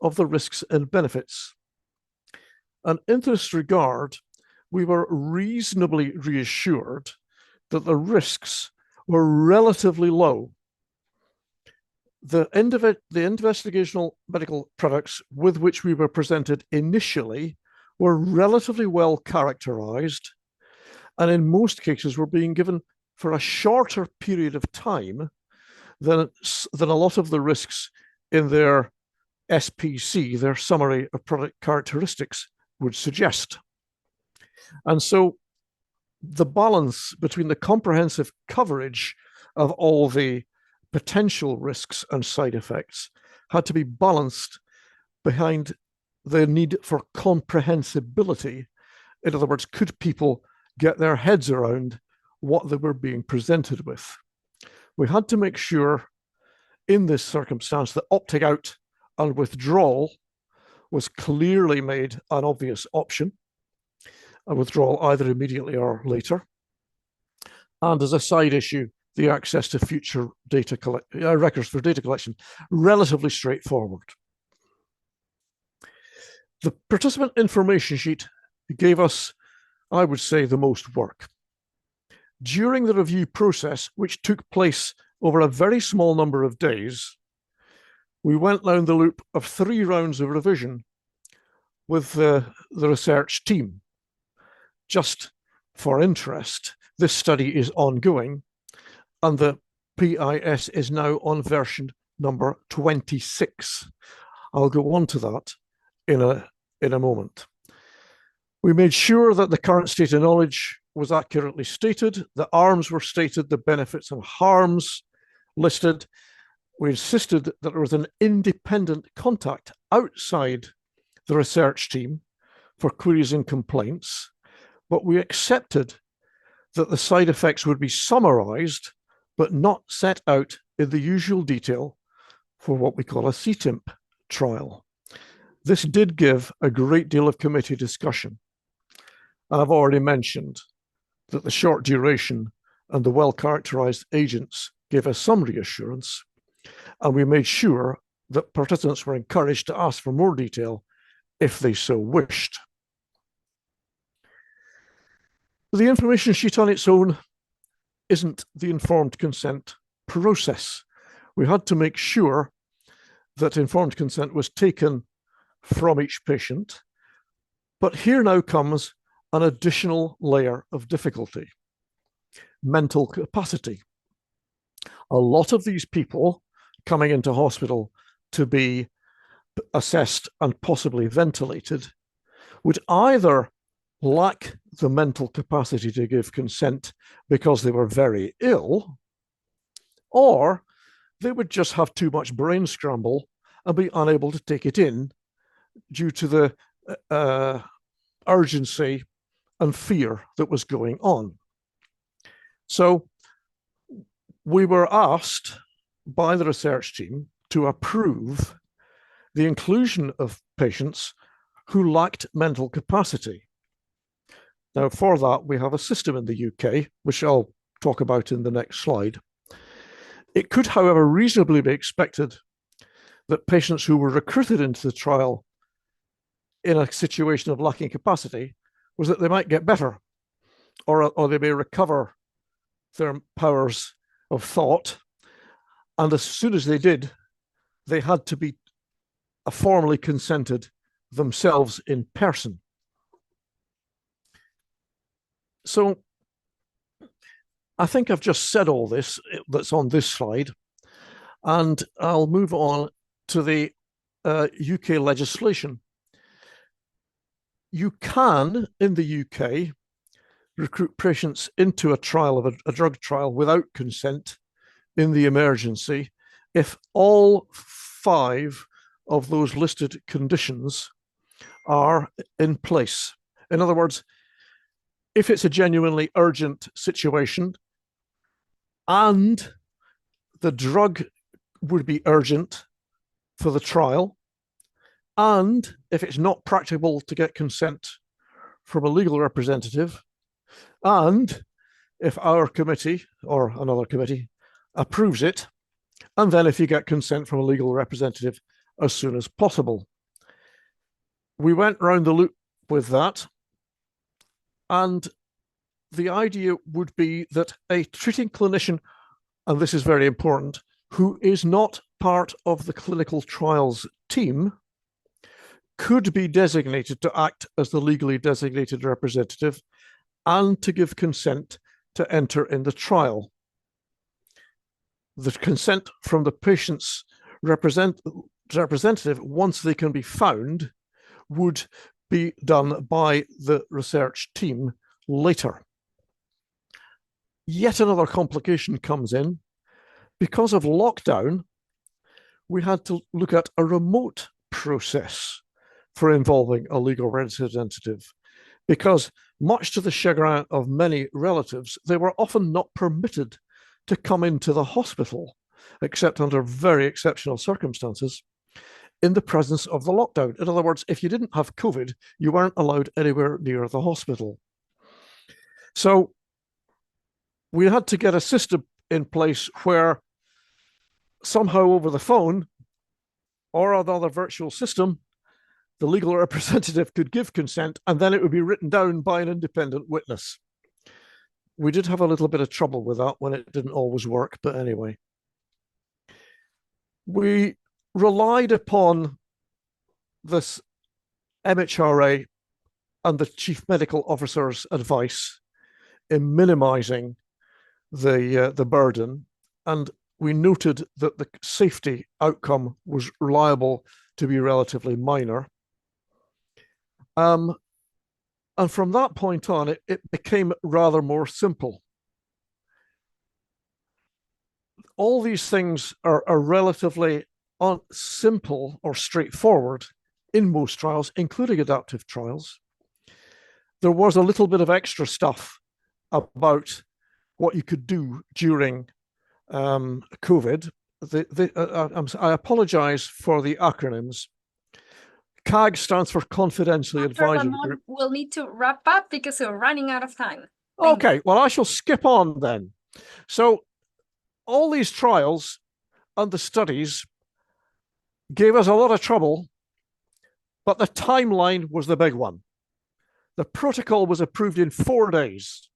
of the risks and benefits. And in this regard, we were reasonably reassured that the risks were relatively low. The investigational medical products with which we were presented initially were relatively well characterized, and in most cases were being given for a shorter period of time than a lot of the risks in their SPC, their summary of product characteristics, would suggest. And so the balance between the comprehensive coverage of all the potential risks and side effects had to be balanced behind the need for comprehensibility. In other words, could people get their heads around what they were being presented with? We had to make sure in this circumstance that opting out and withdrawal was clearly made an obvious option, a withdrawal either immediately or later. And as a side issue, the access to future data records for data collection, relatively straightforward. The participant information sheet gave us, I would say, the most work. During the review process, which took place over a very small number of days, we went down the loop of 3 rounds of revision with the research team. Just for interest, this study is ongoing, and the PIS is now on version number 26. I'll go on to that in a moment. We made sure that the current state of knowledge was accurately stated, the arms were stated, the benefits and harms listed. We insisted that there was an independent contact outside the research team for queries and complaints, but we accepted that the side effects would be summarized, but not set out in the usual detail for what we call a CTIMP trial. This did give a great deal of committee discussion. And I've already mentioned that the short duration and the well-characterized agents gave us some reassurance, and we made sure that participants were encouraged to ask for more detail if they so wished. The information sheet on its own isn't the informed consent process. We had to make sure that informed consent was taken from each patient. But here now comes an additional layer of difficulty: mental capacity. A lot of these people coming into hospital to be assessed and possibly ventilated would either lack the mental capacity to give consent because they were very ill, or they would just have too much brain scramble and be unable to take it in due to the urgency and fear that was going on. So we were asked by the research team to approve the inclusion of patients who lacked mental capacity. Now, for that, we have a system in the UK, which I'll talk about in the next slide. It could, however, reasonably be expected that patients who were recruited into the trial in a situation of lacking capacity was that they might get better, or they may recover their powers of thought. And as soon as they did, they had to be formally consented themselves in person. So I think I've just said all this that's on this slide, and I'll move on to the UK legislation. You can, in the UK, recruit patients into a trial of a drug trial without consent in the emergency if all 5 of those listed conditions are in place. In other words, if it's a genuinely urgent situation and the drug would be urgent for the trial, and if it's not practicable to get consent from a legal representative, and if our committee or another committee approves it, and then if you get consent from a legal representative as soon as possible. We went round the loop with that, and the idea would be that a treating clinician, and this is very important, who is not part of the clinical trials team could be designated to act as the legally designated representative and to give consent to enter in the trial. The consent from the patient's representative, once they can be found, would be done by the research team later. Yet another complication comes in. Because of lockdown, we had to look at a remote process for involving a legal representative, because much to the chagrin of many relatives, they were often not permitted to come into the hospital, except under very exceptional circumstances, in the presence of the lockdown. In other words, if you didn't have COVID, you weren't allowed anywhere near the hospital. So we had to get a system in place where somehow over the phone or another virtual system, the legal representative could give consent, and then it would be written down by an independent witness. We did have a little bit of trouble with that when it didn't always work, but anyway. We relied upon this MHRA and the chief medical officer's advice in minimizing the burden, and we noted that the safety outcome was reliable to be relatively minor. And from that point on, it became rather more simple. All these things are relatively simple or straightforward in most trials, including adaptive trials. There was a little bit of extra stuff about what you could do during COVID. I apologize for the acronyms. CAG stands for Confidentially Dr. Advisory Lamont Group. will need to wrap up because we're running out of time. Okay, well, I shall skip on then. So all these trials and the studies gave us a lot of trouble, but the timeline was the big one. The protocol was approved in 4 days.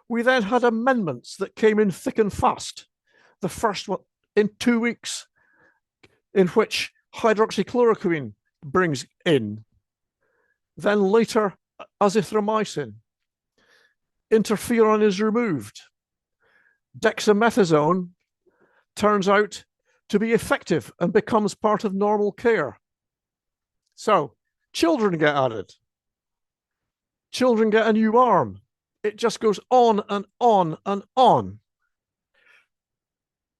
We then had amendments that came in thick and fast. The first one in 2 weeks, in which hydroxychloroquine brings in. Then later, azithromycin. Interferon is removed. Dexamethasone turns out to be effective and becomes part of normal care. So children get added. Children get a new arm. It just goes on and on and on.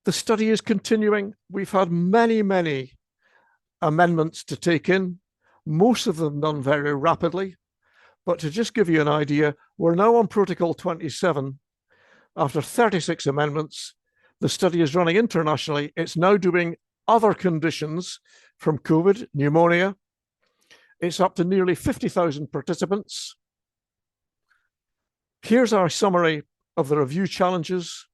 The study is continuing. We've had many amendments to take in, most of them done very rapidly. But to just give you an idea, we're now on Protocol 27. After 36 amendments, the study is running internationally. It's now doing other conditions from COVID, pneumonia. It's up to nearly 50,000 participants. Here's our summary of the review challenges: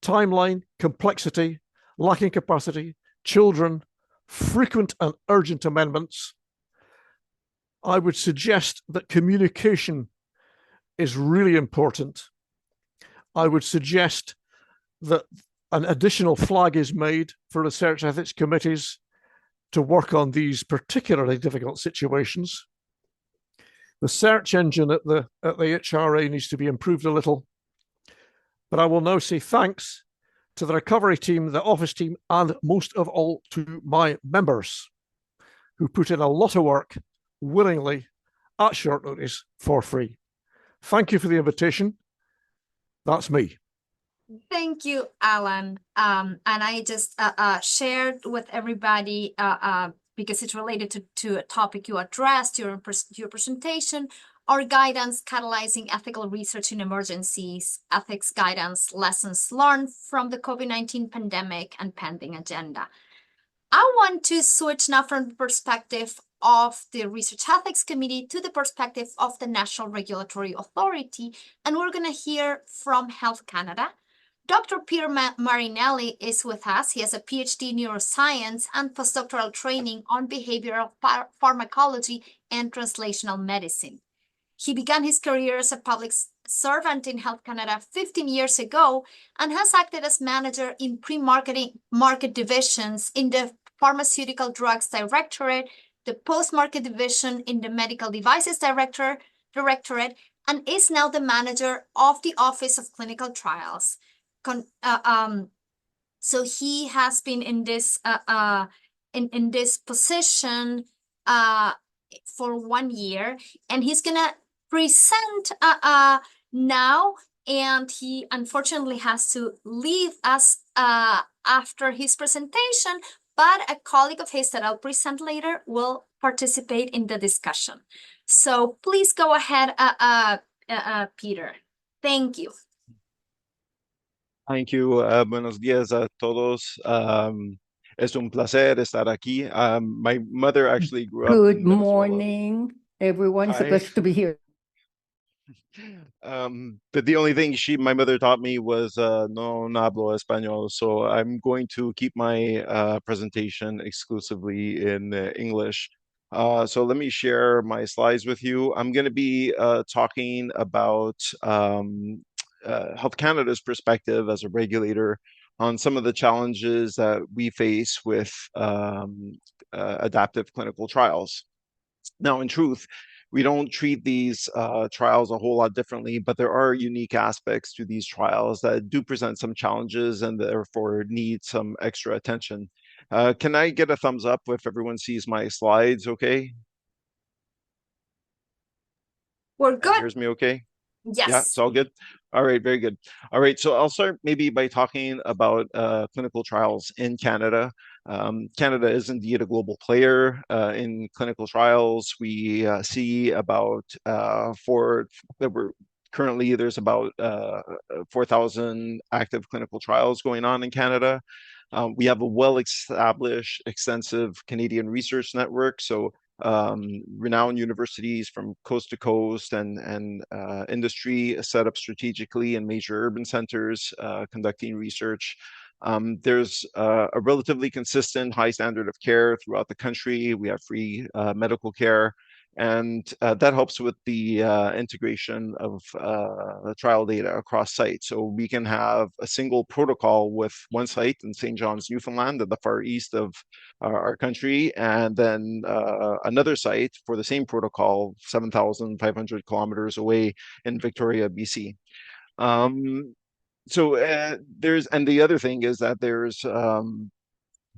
timeline, complexity, lacking capacity, children, frequent and urgent amendments. I would suggest that communication is really important. I would suggest that an additional flag is made for research ethics committees to work on these particularly difficult situations. The search engine at the HRA needs to be improved a little. But I will now say thanks to the recovery team, the office team, and most of all to my members who put in a lot of work willingly at short notice for free. Thank you for the invitation. That's me. Thank you, Alan. And I just shared with everybody because it's related to a topic you addressed, your presentation, our guidance, catalyzing ethical research in emergencies, ethics guidance, lessons learned from the COVID-19 pandemic, and pending agenda. I want to switch now from the perspective of the Research Ethics Committee to the perspective of the National Regulatory Authority, and we're going to hear from Health Canada. Dr. Peter Marinelli is with us. He has a PhD in neuroscience and postdoctoral training on behavioral pharmacology and translational medicine. He began his career as a public servant in Health Canada 15 years ago and has acted as manager in market divisions in the Pharmaceutical Drugs Directorate, the post-market division in the Medical Devices Directorate, and is now the manager of the Office of Clinical Trials. So he has been in this in this position for 1 year, and he's gonna present now. And he unfortunately has to leave us after his presentation, but a colleague of his that I'll present later will participate in the discussion. So please go ahead, Peter. Thank you. Thank you. Buenos días a todos. Es un placer estar aquí. My mother actually grew up Good in Venezuela. morning, everyone. It's a Hi. pleasure to be here. But the only thing my mother taught me was no hablo español, so I'm going to keep my presentation exclusively in English. So let me share my slides with you. I'm going to be talking about Health Canada's perspective as a regulator on some of the challenges that we face with adaptive clinical trials. Now, in truth, we don't treat these trials a whole lot differently, but there are unique aspects to these trials that do present some challenges and therefore need some extra attention. Can I get a thumbs up if everyone sees my slides okay? We're good. Hears me okay? Yes. Yeah, it's all good. All right, very good. All right, so I'll start maybe by talking about clinical trials in Canada. Canada is indeed a global player in clinical trials. We see about currently there's about 4,000 active clinical trials going on in Canada. We have a well-established, extensive Canadian research network. So renowned universities from coast to coast and industry set up strategically in major urban centers conducting research. There's a relatively consistent high standard of care throughout the country. We have free medical care. And that helps with the integration of the trial data across sites. So we can have a single protocol with one site in St. John's, Newfoundland, at the far east of our country, and then another site for the same protocol 7,500 kilometers away in Victoria, BC. So and the other thing is that there's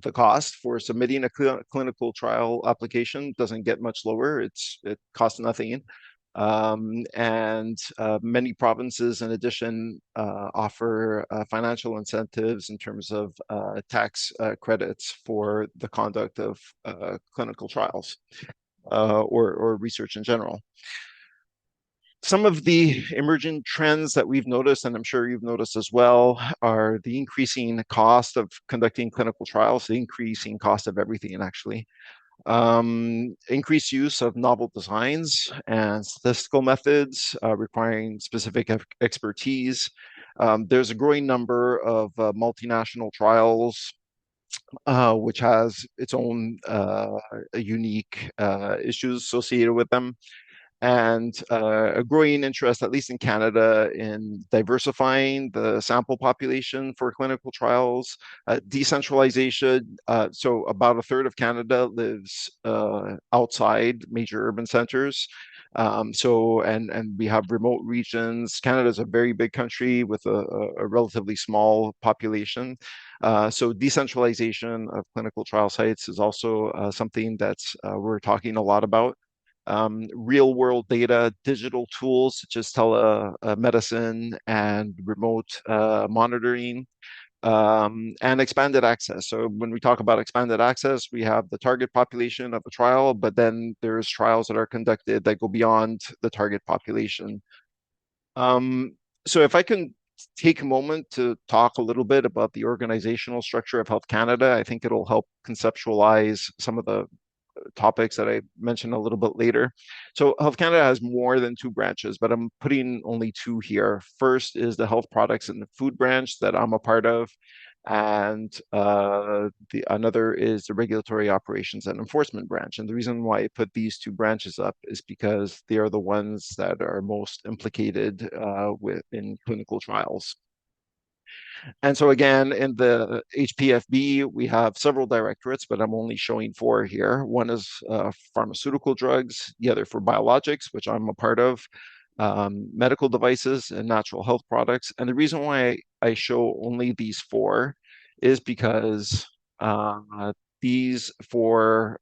the cost for submitting a clinical trial application doesn't get much lower. It costs nothing. And many provinces, in addition, offer financial incentives in terms of tax credits for the conduct of clinical trials or research in general. Some of the emerging trends that we've noticed, and I'm sure you've noticed as well, are the increasing cost of conducting clinical trials, the increasing cost of everything, actually. Increased use of novel designs and statistical methods requiring specific expertise. There's a growing number of multinational trials, which has its own unique issues associated with them, and a growing interest, at least in Canada, in diversifying the sample population for clinical trials, decentralization. So about a third of Canada lives outside major urban centers. And we have remote regions. Canada is a very big country with a relatively small population. So decentralization of clinical trial sites is also something that's we're talking a lot about. Real world data, digital tools such as telemedicine and remote monitoring, and expanded access. So when we talk about expanded access, we have the target population of a trial, but then there's trials that are conducted that go beyond the target population. So if I can take a moment to talk a little bit about the organizational structure of Health Canada, I think it'll help conceptualize some of the topics that I mentioned a little bit later. So Health Canada has more than two branches, but I'm putting only two here. First is the health products and the food branch that I'm a part of, and another is the regulatory operations and enforcement branch. And the reason why I put these two branches up is because they are the ones that are most implicated in clinical trials. And so again, in the HPFB, we have several directorates, but I'm only showing four here. One is pharmaceutical drugs, the other for biologics, which I'm a part of, medical devices and natural health products. And the reason why I show only these four is because these four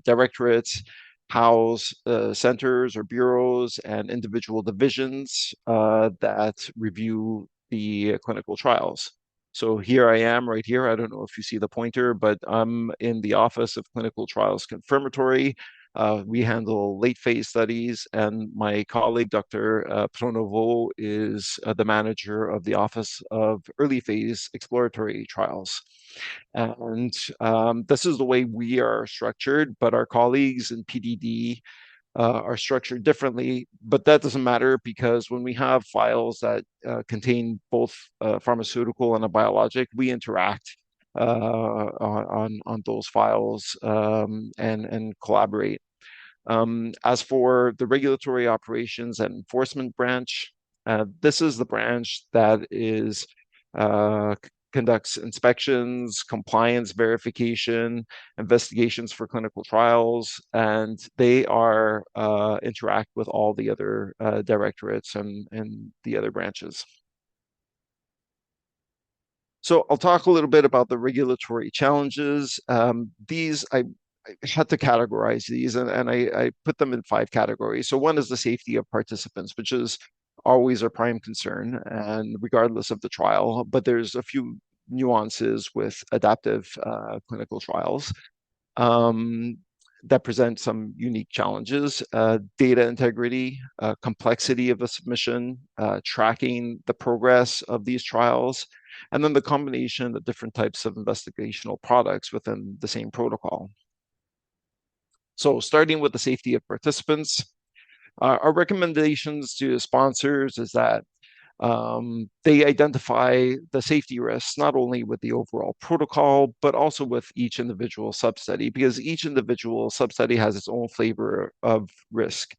directorates house centers or bureaus and individual divisions that review the clinical trials. So here I am right here. I don't know if you see the pointer, but I'm in the Office of Clinical Trials Confirmatory. We handle late phase studies, and my colleague, Dr. Pronovo, is the manager of the Office of Early Phase Exploratory Trials. And this is the way we are structured, but our colleagues in PDD are structured differently, but that doesn't matter because when we have files that contain both pharmaceutical and a biologic, we interact on those files and collaborate. As for the regulatory operations and enforcement branch, this is the branch that is conducts inspections, compliance verification, investigations for clinical trials, and they are interact with all the other directorates and the other branches. So I'll talk a little bit about the regulatory challenges. These I had to categorize these, and I put them in 5 categories. So one is the safety of participants, which is always a prime concern, and regardless of the trial, but there's a few nuances with adaptive clinical trials. that present some unique challenges: data integrity, complexity of the submission, tracking the progress of these trials, and then the combination of different types of investigational products within the same protocol. So starting with the safety of participants, our recommendations to sponsors is that they identify the safety risks not only with the overall protocol, but also with each individual sub-study, because each individual sub-study has its own flavor of risk.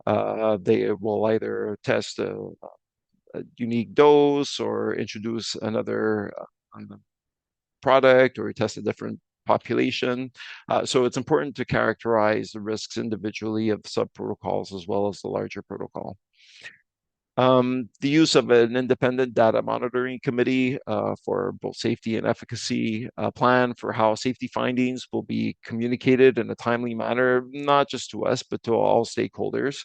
They will either test a unique dose or introduce another product or test a different population. So it's important to characterize the risks individually of sub-protocols as well as the larger protocol. The use of an independent data monitoring committee for both safety and efficacy plan for how safety findings will be communicated in a timely manner, not just to us, but to all stakeholders,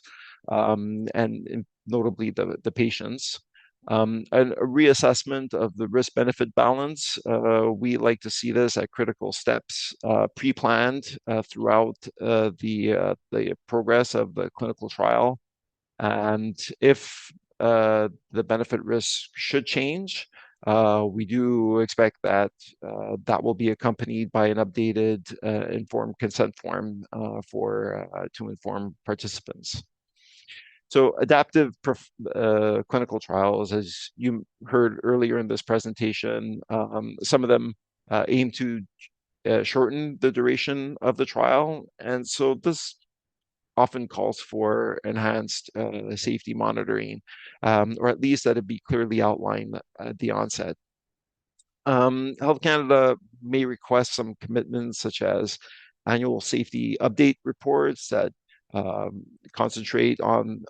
and notably the patients. And a reassessment of the risk-benefit balance. We like to see this at critical steps, pre-planned throughout the progress of the clinical trial. And if the benefit risk should change, we do expect that that will be accompanied by an updated informed consent form to inform participants. So adaptive clinical trials, as you heard earlier in this presentation, some of them aim to shorten the duration of the trial. And so this often calls for enhanced safety monitoring, or at least that it be clearly outlined at the onset. Health Canada may request some commitments such as annual safety update reports that concentrate on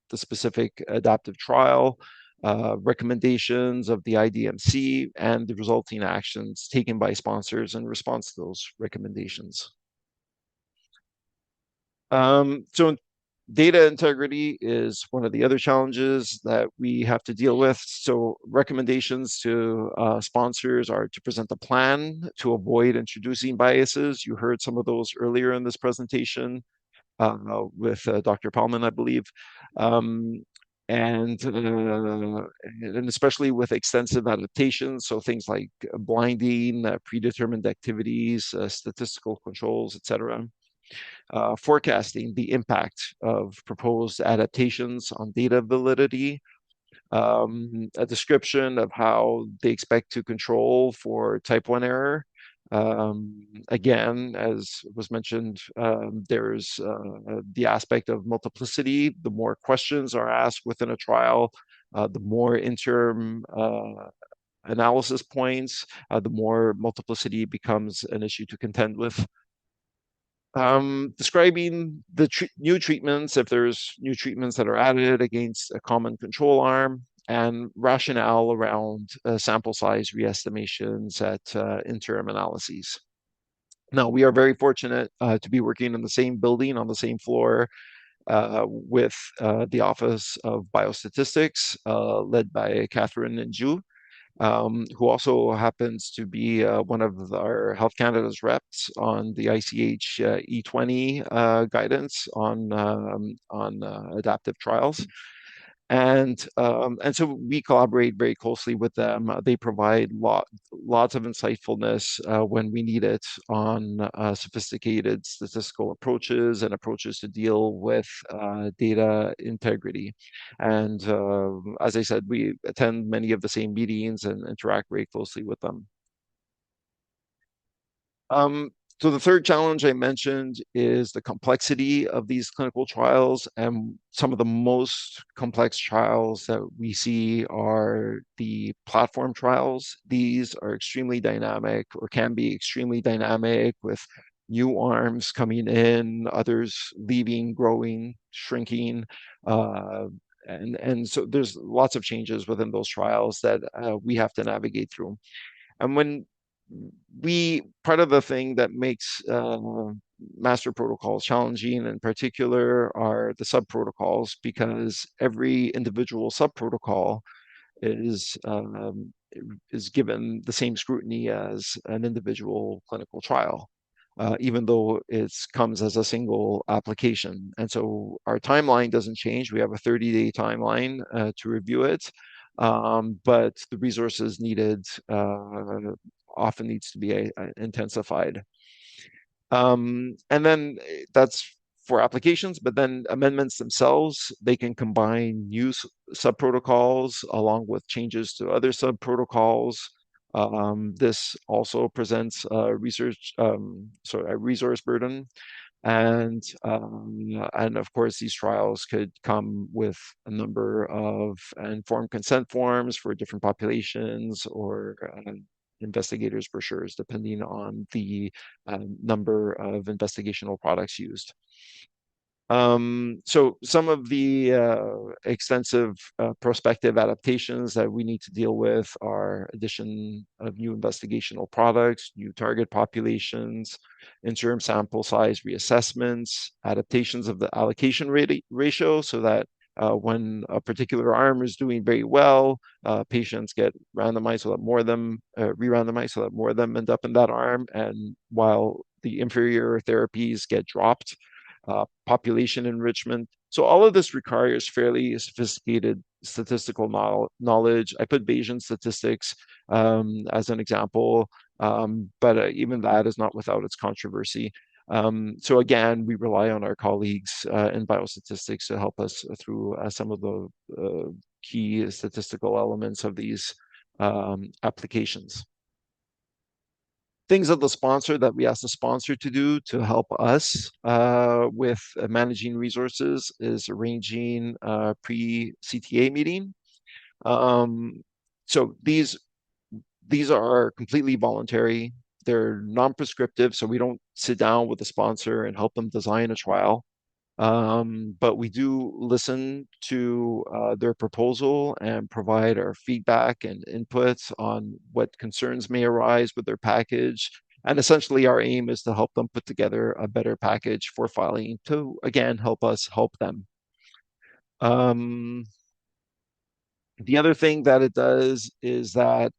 the specific adaptive trial, recommendations of the IDMC, and the resulting actions taken by sponsors in response to those recommendations. So data integrity is one of the other challenges that we have to deal with. So recommendations to sponsors are to present a plan to avoid introducing biases. You heard some of those earlier in this presentation with Dr. Palman, I believe. And especially with extensive adaptations, so things like blinding, predetermined activities, statistical controls, etc. Forecasting the impact of proposed adaptations on data validity, a description of how they expect to control for type 1 error. Again, as was mentioned, there's the aspect of multiplicity. The more questions are asked within a trial, the more interim analysis points, the more multiplicity becomes an issue to contend with. Describing the new treatments, if there's new treatments that are added against a common control arm, and rationale around sample size re-estimations at interim analyses. Now, we are very fortunate to be working in the same building on the same floor with the Office of Biostatistics, led by Catherine Nju, who also happens to be one of our Health Canada's reps on the ICH E20 guidance on adaptive trials. And so we collaborate very closely with them. They provide lots of insightfulness when we need it on sophisticated statistical approaches and approaches to deal with data integrity. And as I said, we attend many of the same meetings and interact very closely with them. So the third challenge I mentioned is the complexity of these clinical trials, and some of the most complex trials that we see are the platform trials. These are extremely dynamic, or can be extremely dynamic, with new arms coming in, others leaving, growing, shrinking. And so there's lots of changes within those trials that we have to navigate through. And when part of the thing that makes master protocols challenging in particular are the sub-protocols, because every individual sub-protocol is given the same scrutiny as an individual clinical trial. even though it comes as a single application. And so our timeline doesn't change. We have a 30-day timeline to review it, but the resources needed often needs to be intensified. And then that's for applications, but then amendments themselves, they can combine new subprotocols along with changes to other subprotocols. This also presents a resource burden. And of course, these trials could come with a number of informed consent forms for different populations or investigators' brochures, depending on the number of investigational products used. So some of the extensive prospective adaptations that we need to deal with are addition of new investigational products, new target populations, interim sample size reassessments, adaptations of the allocation ratio so that when a particular arm is doing very well, patients get randomized so that more of them, re-randomized so that more of them end up in that arm, and while the inferior therapies get dropped, population enrichment. So all of this requires fairly sophisticated statistical knowledge. I put Bayesian statistics as an example, but even that is not without its controversy. So again, we rely on our colleagues in biostatistics to help us through some of the key statistical elements of these applications. Things of the sponsor that we ask the sponsor to do to help us with managing resources is arranging a pre-CTA meeting. So these are completely voluntary. They're non-prescriptive, so we don't sit down with the sponsor and help them design a trial. But we do listen to their proposal and provide our feedback and inputs on what concerns may arise with their package. And essentially, our aim is to help them put together a better package for filing to, again, help us help them. The other thing that it does is that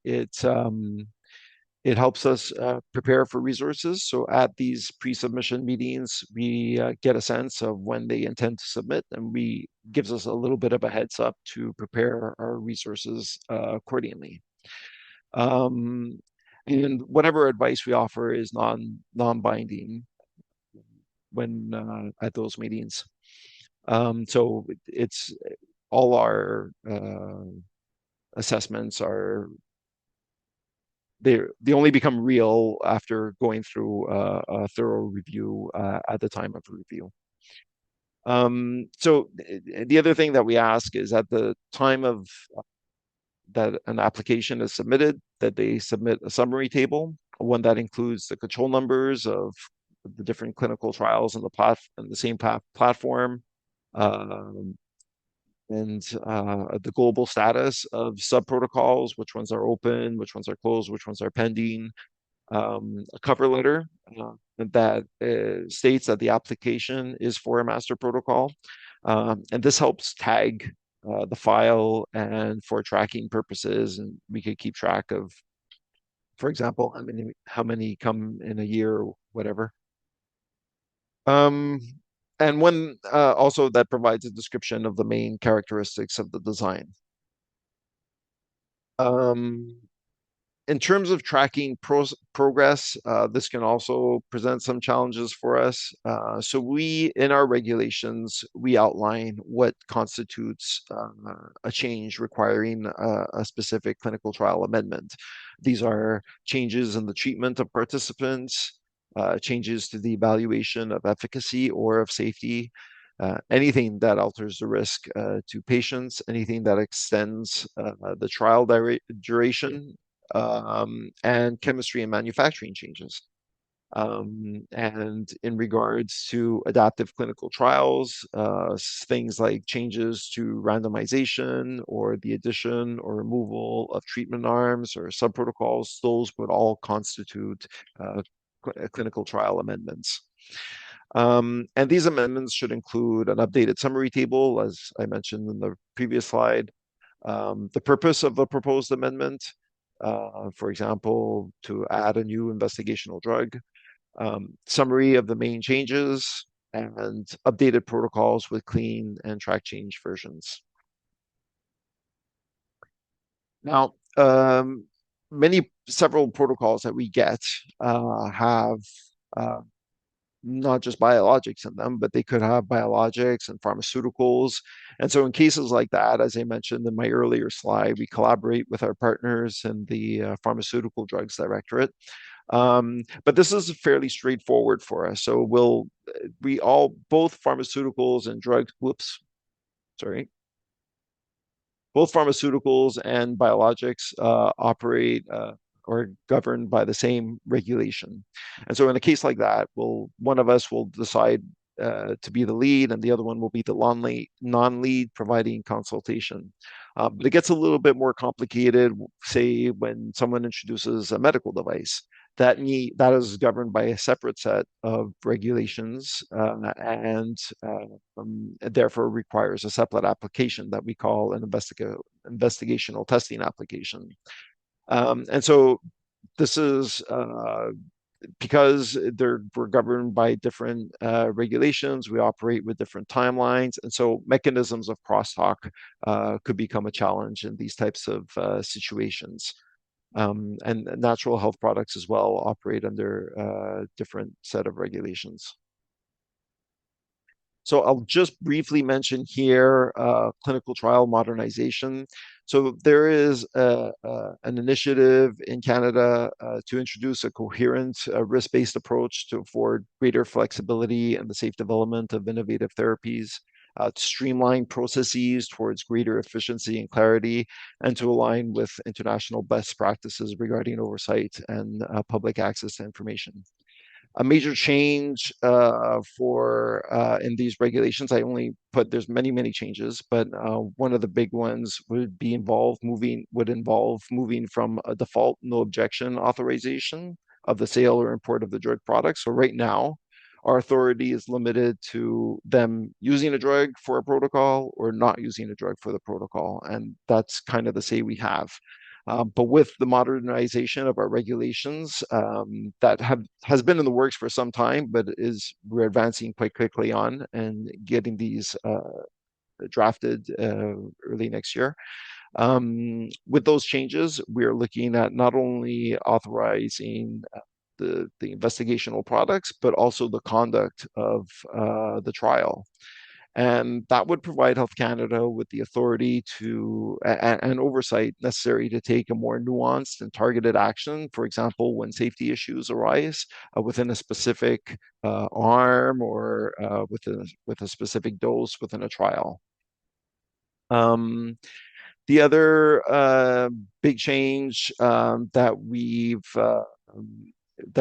it helps us prepare for resources. So at these pre-submission meetings, we get a sense of when they intend to submit, and gives us a little bit of a heads up to prepare our resources accordingly. And whatever advice we offer is non-binding when at those meetings. So it's all our assessments are they only become real after going through a thorough review at the time of review. So the other thing that we ask is at the time of that an application is submitted, that they submit a summary table, one that includes the control numbers of the different clinical trials in the same platform, and the global status of subprotocols, which ones are open, which ones are closed, which ones are pending, a cover letter that states that the application is for a master protocol. And this helps tag the file and for tracking purposes, and we could keep track of, for example, how many come in a year or whatever. And one also that provides a description of the main characteristics of the design. In terms of tracking progress, this can also present some challenges for us. So in our regulations, we outline what constitutes a change requiring a specific clinical trial amendment. These are changes in the treatment of participants, changes to the evaluation of efficacy or of safety, anything that alters the risk to patients, anything that extends the trial duration, and chemistry and manufacturing changes. And in regards to adaptive clinical trials, things like changes to randomization or the addition or removal of treatment arms or subprotocols, those would all constitute clinical trial amendments. And these amendments should include an updated summary table, as I mentioned in the previous slide, the purpose of the proposed amendment, for example, to add a new investigational drug, summary of the main changes, and updated protocols with clean and track change versions. Now, several protocols that we get have not just biologics in them, but they could have biologics and pharmaceuticals. And so in cases like that, as I mentioned in my earlier slide, we collaborate with our partners in the Pharmaceutical Drugs Directorate. But this is fairly straightforward for us. So both pharmaceuticals and drugs, both pharmaceuticals and biologics operate or governed by the same regulation. And so in a case like that, one of us will decide to be the lead, and the other one will be the non-lead providing consultation. But it gets a little bit more complicated, say, when someone introduces a medical device. That is governed by a separate set of regulations and therefore requires a separate application that we call an investigational testing application. And so this is because we're governed by different regulations, we operate with different timelines, and so mechanisms of crosstalk could become a challenge in these types of situations. And natural health products as well operate under a different set of regulations. So I'll just briefly mention here clinical trial modernization. So there is an initiative in Canada to introduce a coherent risk-based approach to afford greater flexibility and the safe development of innovative therapies, to streamline processes towards greater efficiency and clarity, and to align with international best practices regarding oversight and public access to information. A major change in these regulations, there's many changes, but one of the big ones would involve moving from a default no objection authorization of the sale or import of the drug product. So right now, our authority is limited to them using a drug for a protocol or not using a drug for the protocol. And that's kind of the say we have. But with the modernization of our regulations that has been in the works for some time, but we're advancing quite quickly on and getting these drafted early next year. With those changes, we're looking at not only authorizing the investigational products, but also the conduct of the trial. And that would provide Health Canada with the authority and oversight necessary to take a more nuanced and targeted action, for example, when safety issues arise within a specific arm or with a specific dose within a trial. The other big change that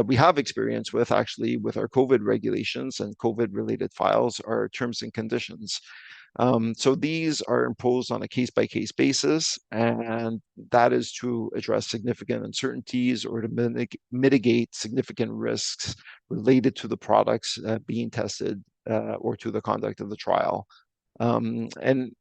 we have experience with actually with our COVID regulations and COVID related files are terms and conditions. So these are imposed on a case-by-case basis, and that is to address significant uncertainties or to mitigate significant risks related to the products being tested or to the conduct of the trial. And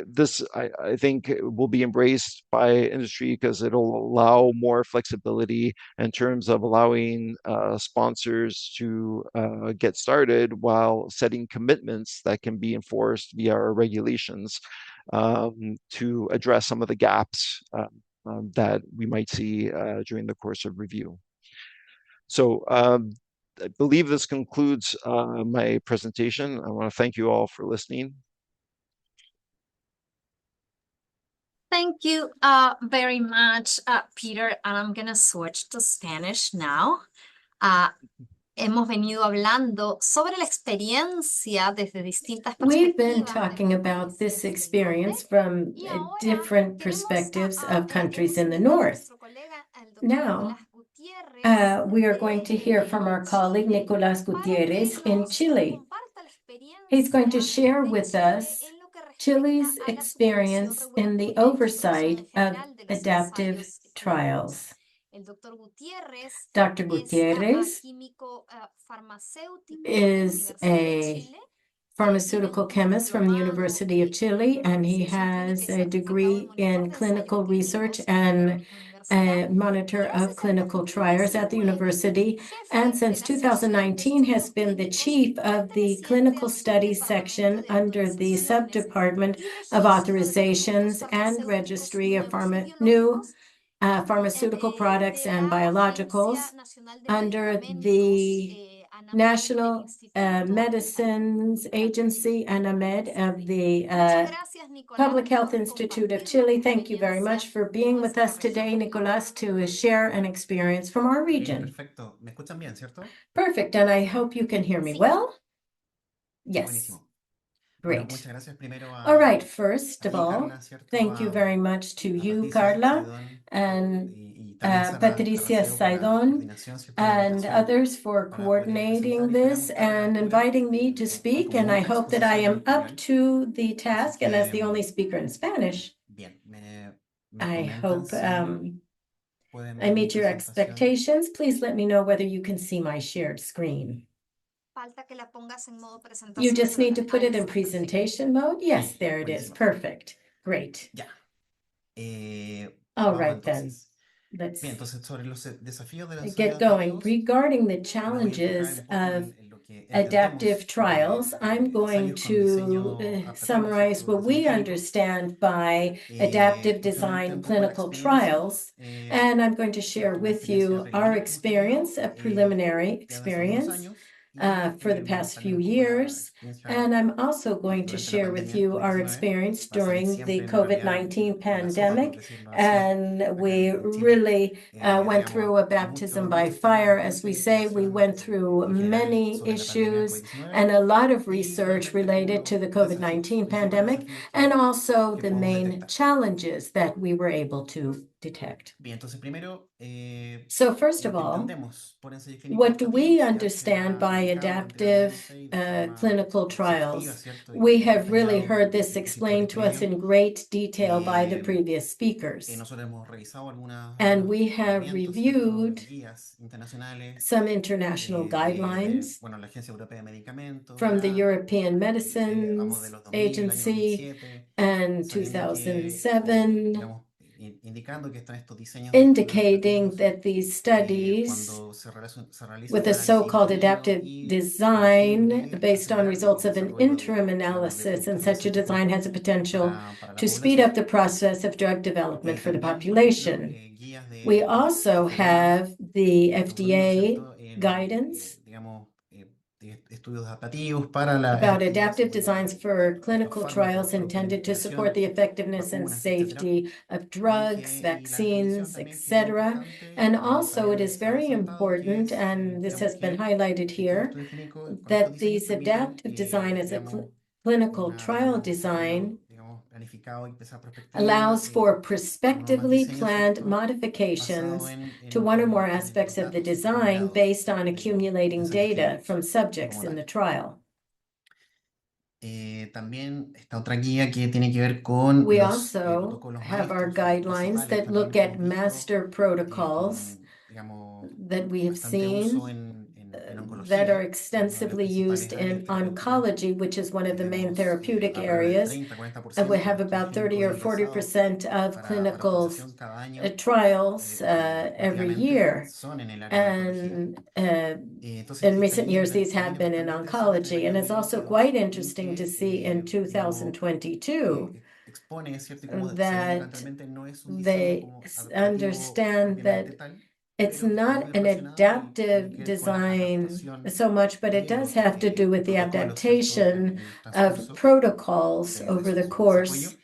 this, I think, will be embraced by industry because it'll allow more flexibility in terms of allowing sponsors to get started while setting commitments that can be enforced via our regulations to address some of the gaps that we might see during the course of review. So I believe this concludes my presentation. I want to thank you all for listening. Thank you very much, Peter. And I'm going to switch to Spanish now. Hemos venido hablando sobre la experiencia desde distintas perspectivas. We've been talking about this experience from different perspectives of countries in the north. Now, we are going to hear from our colleague Nicolás Gutiérrez in Chile. He's going to share with us Chile's experience in the oversight of adaptive trials. Dr. Gutiérrez is a pharmaceutical chemist from the University of Chile, and he has a degree in clinical research and a monitor of clinical trials at the university, and since 2019 has been the chief of the clinical studies section under the subdepartment of authorizations and registry of new pharmaceutical products and biologicals under the National Medicines Agency and AMED of the Public Health Institute of Chile. Thank you very much for being with us today, Nicolas, to share an experience from our region. Perfecto. ¿Me escuchan bien, cierto? Perfect, and I hope you can hear me well. Yes. Buenísimo. Great. Bueno, muchas gracias primero All right, first of ti, all, Carla, ¿cierto? thank you very much to you, Patricia Carla, Saidón, and y también Sara Patricia Carraseo por la Saidón, coordinación, ¿cierto? Y la and invitación others for para poder coordinating presentar y this esperamos estar a la and altura inviting me to a speak. tu And I única hope that I exposición am en up español. to the task. And as que, the only speaker in Spanish, Bien, me I comentan hope si pueden ver I mi meet your presentación. expectations. Please let me know whether you can see my shared screen. You just need to put it in presentation mode. Yes, there it is. Buenísimo. Perfect. Great. Ya. All Vamos right, then. entonces. Let's Bien, entonces sobre los desafíos de los ensayos get going. adaptativos, Regarding the me voy a enfocar challenges un poco of en lo que adaptive entendemos trials, I'm going ensayos con to diseño adaptativo, summarize ¿cierto? what we Diseño clínico. understand by adaptive Mostrándote design un poco la clinical experiencia, trials, and I'm going to share ¿cierto? Una with experiencia you our preliminar que hemos experience, a tenido, preliminary ya de hace algunos experience años, y for the past también few un poco la years. experiencia And I'm also going to durante la share with pandemia you our COVID-19, experience va a salir during the siempre en realidad COVID-19 la sopa, por pandemic. decirlo así, And acá we en Chile. really went Digamos, through a baptism by muchos fire. temas, As we mucha say, we investigación went through en general many sobre la pandemia issues COVID-19 and a lot of y research finalmente como related to the los COVID-19 desafíos, principales pandemic, desafíos and also que the podemos main detectar. challenges that we were able to detect. Bien, entonces primero, So first lo of que all, entendemos por ensayos clínicos what do we adaptativos, ya se understand ha by explicado adaptive anteriormente y de forma clinical exhaustiva, trials? ¿cierto? We Y have really detallado heard por this distintos explained to us expertos. in great detail by the Eh, previous speakers. Nosotros hemos revisado And we have lineamientos, ¿cierto? reviewed Guías internacionales, some international guidelines bueno, la Agencia Europea de Medicamentos, from the ya, European vamos de Medicines los 2000, el año Agency 2007, and sabiendo que, 2007, digamos, indicando que están estos diseños indicating adaptativos, that these studies cuando se realiza with un a análisis so-called interim adaptive y con el fin design de based on acelerar results el of an desarrollo interim de analysis, and productos such a design farmacéuticos has a potential para la to speed up población. the process of drug development for the También, por ejemplo, population. guías We de also FDA have the de Estados Unidos, FDA ¿cierto? guidance Digamos, de estudios adaptativos para la about efectividad y adaptive seguridad designs for de estos clinical fármacos, trials productos de intended to support investigación, the effectiveness and vacunas, etcétera. safety of drugs, Y la definición vaccines, también que es etc. importante, And also, it también is se ha very resaltado que important, es, and this digamos, has been que highlighted estos here, estudios clínicos con estos that diseños these permiten, adaptive design as a digamos, clinical un trial desarrollo, design digamos, planificado y pensado prospectivo, allows for con normas prospectively diseño, planned ¿cierto? modifications Basado to one or more en aspects los of the datos design acumulados based on de los accumulating ensayos data clínicos from subjects como in the tal. trial. También está otra guía que tiene que ver con We los also protocolos have our maestros o guidelines principales that también look que at hemos visto master protocols con, digamos, that we have bastante uso seen en that are oncología, uno de las extensively principales used áreas in terapéuticas. oncology, which is one of the main Tenemos therapeutic alrededor del areas. 30-40% We de have los estudios about 30 or clínicos ingresados 40% of para clinical autorización cada año trials every últimamente year. son en el área de oncología. And Entonces in esta recent guía years, these have been in bastante interesante del oncology. año And it's also 2022 quite y interesting to see in digamos, 2022 expone, ¿cierto? Y como se ve that realmente no es un diseño they como adaptativo understand propiamente that tal, it's pero está muy not an relacionado y tiene adaptive que ver con la design adaptación so much, but it de does los have to do with the protocolos, ¿cierto? adaptation En el of transcurso protocols de over the su desarrollo course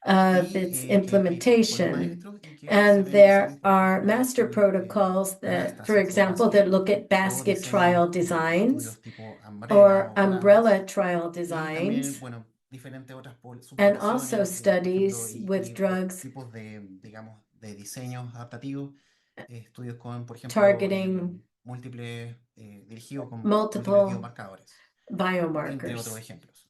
of y its que hay protocolos implementation. maestros y que se And ven there diseños, por are ejemplo, master protocols that, for anastas o example, that basket look at o basket diseños trial de designs estudios tipo Umbrella or o Polaris umbrella trial y también, designs, bueno, diferentes otras and also subpoblaciones, por ejemplo, studies with o drugs tipos de, digamos, de diseños adaptativos, estudios con, por ejemplo, targeting múltiples, dirigidos con múltiples multiple biomarcadores, entre otros biomarkers, ejemplos.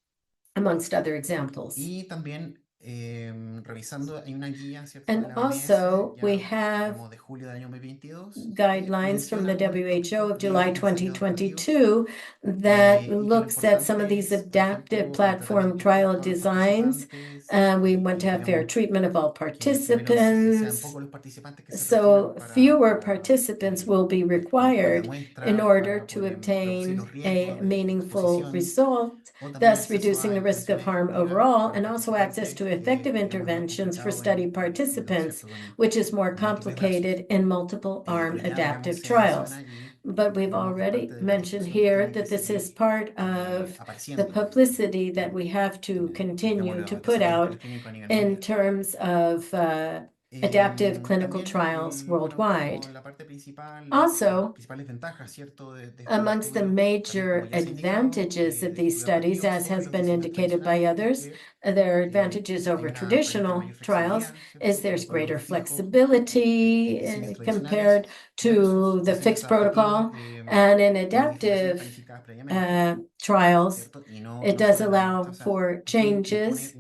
amongst other examples. Y también Revisando, hay una guía, ¿cierto? De And la also, OMS, we ya have como de julio del año 2022, que guidelines from the menciona algunos WHO tópicos of de July diseño adaptativo 2022 that y que lo looks at some of importante these es, por adaptive ejemplo, platform tratar de trial todos los designs. participantes, We want to have fair digamos, treatment of all que primero sean participants. pocos los participantes que se requieran So fewer participants will be estudiar la required in muestra, order para to poder reducir obtain los riesgos a de meaningful exposición, result, o también thus acceso reducing a the risk of intervenciones harm legal overall, para los and also access participantes, to que effective digamos es más interventions for complicado study en los, participants, ¿cierto? which is more en múltiples brazos. complicated in multiple arm Pero ya, digamos, adaptive se trials. menciona y But we've digamos que es already parte de la mentioned difusión que here tiene que that this is seguir part of the apareciendo publicity that we have to digamos, continue to los put desarrollos out clínicos a nivel in mundial. terms of adaptive clinical También, trials bueno, worldwide. como la parte principal, las Also, principales ventajas, ¿cierto? De estos amongst the estudios, tal y como major ya se ha indicado, advantages of de these estudios studies, adaptativos as has sobre los been diseños indicated by tradicionales, es others, que there are advantages hay over una aparente traditional mayor trials, flexibilidad, ¿cierto? is Con there's respecto a los greater fijos flexibility diseños tradicionales compared to versus the diseños fixed adaptativos protocol, and in modificaciones adaptive planificadas previamente, trials, ¿cierto? Y it no does solamente, allow o sea, for aquí impone changes.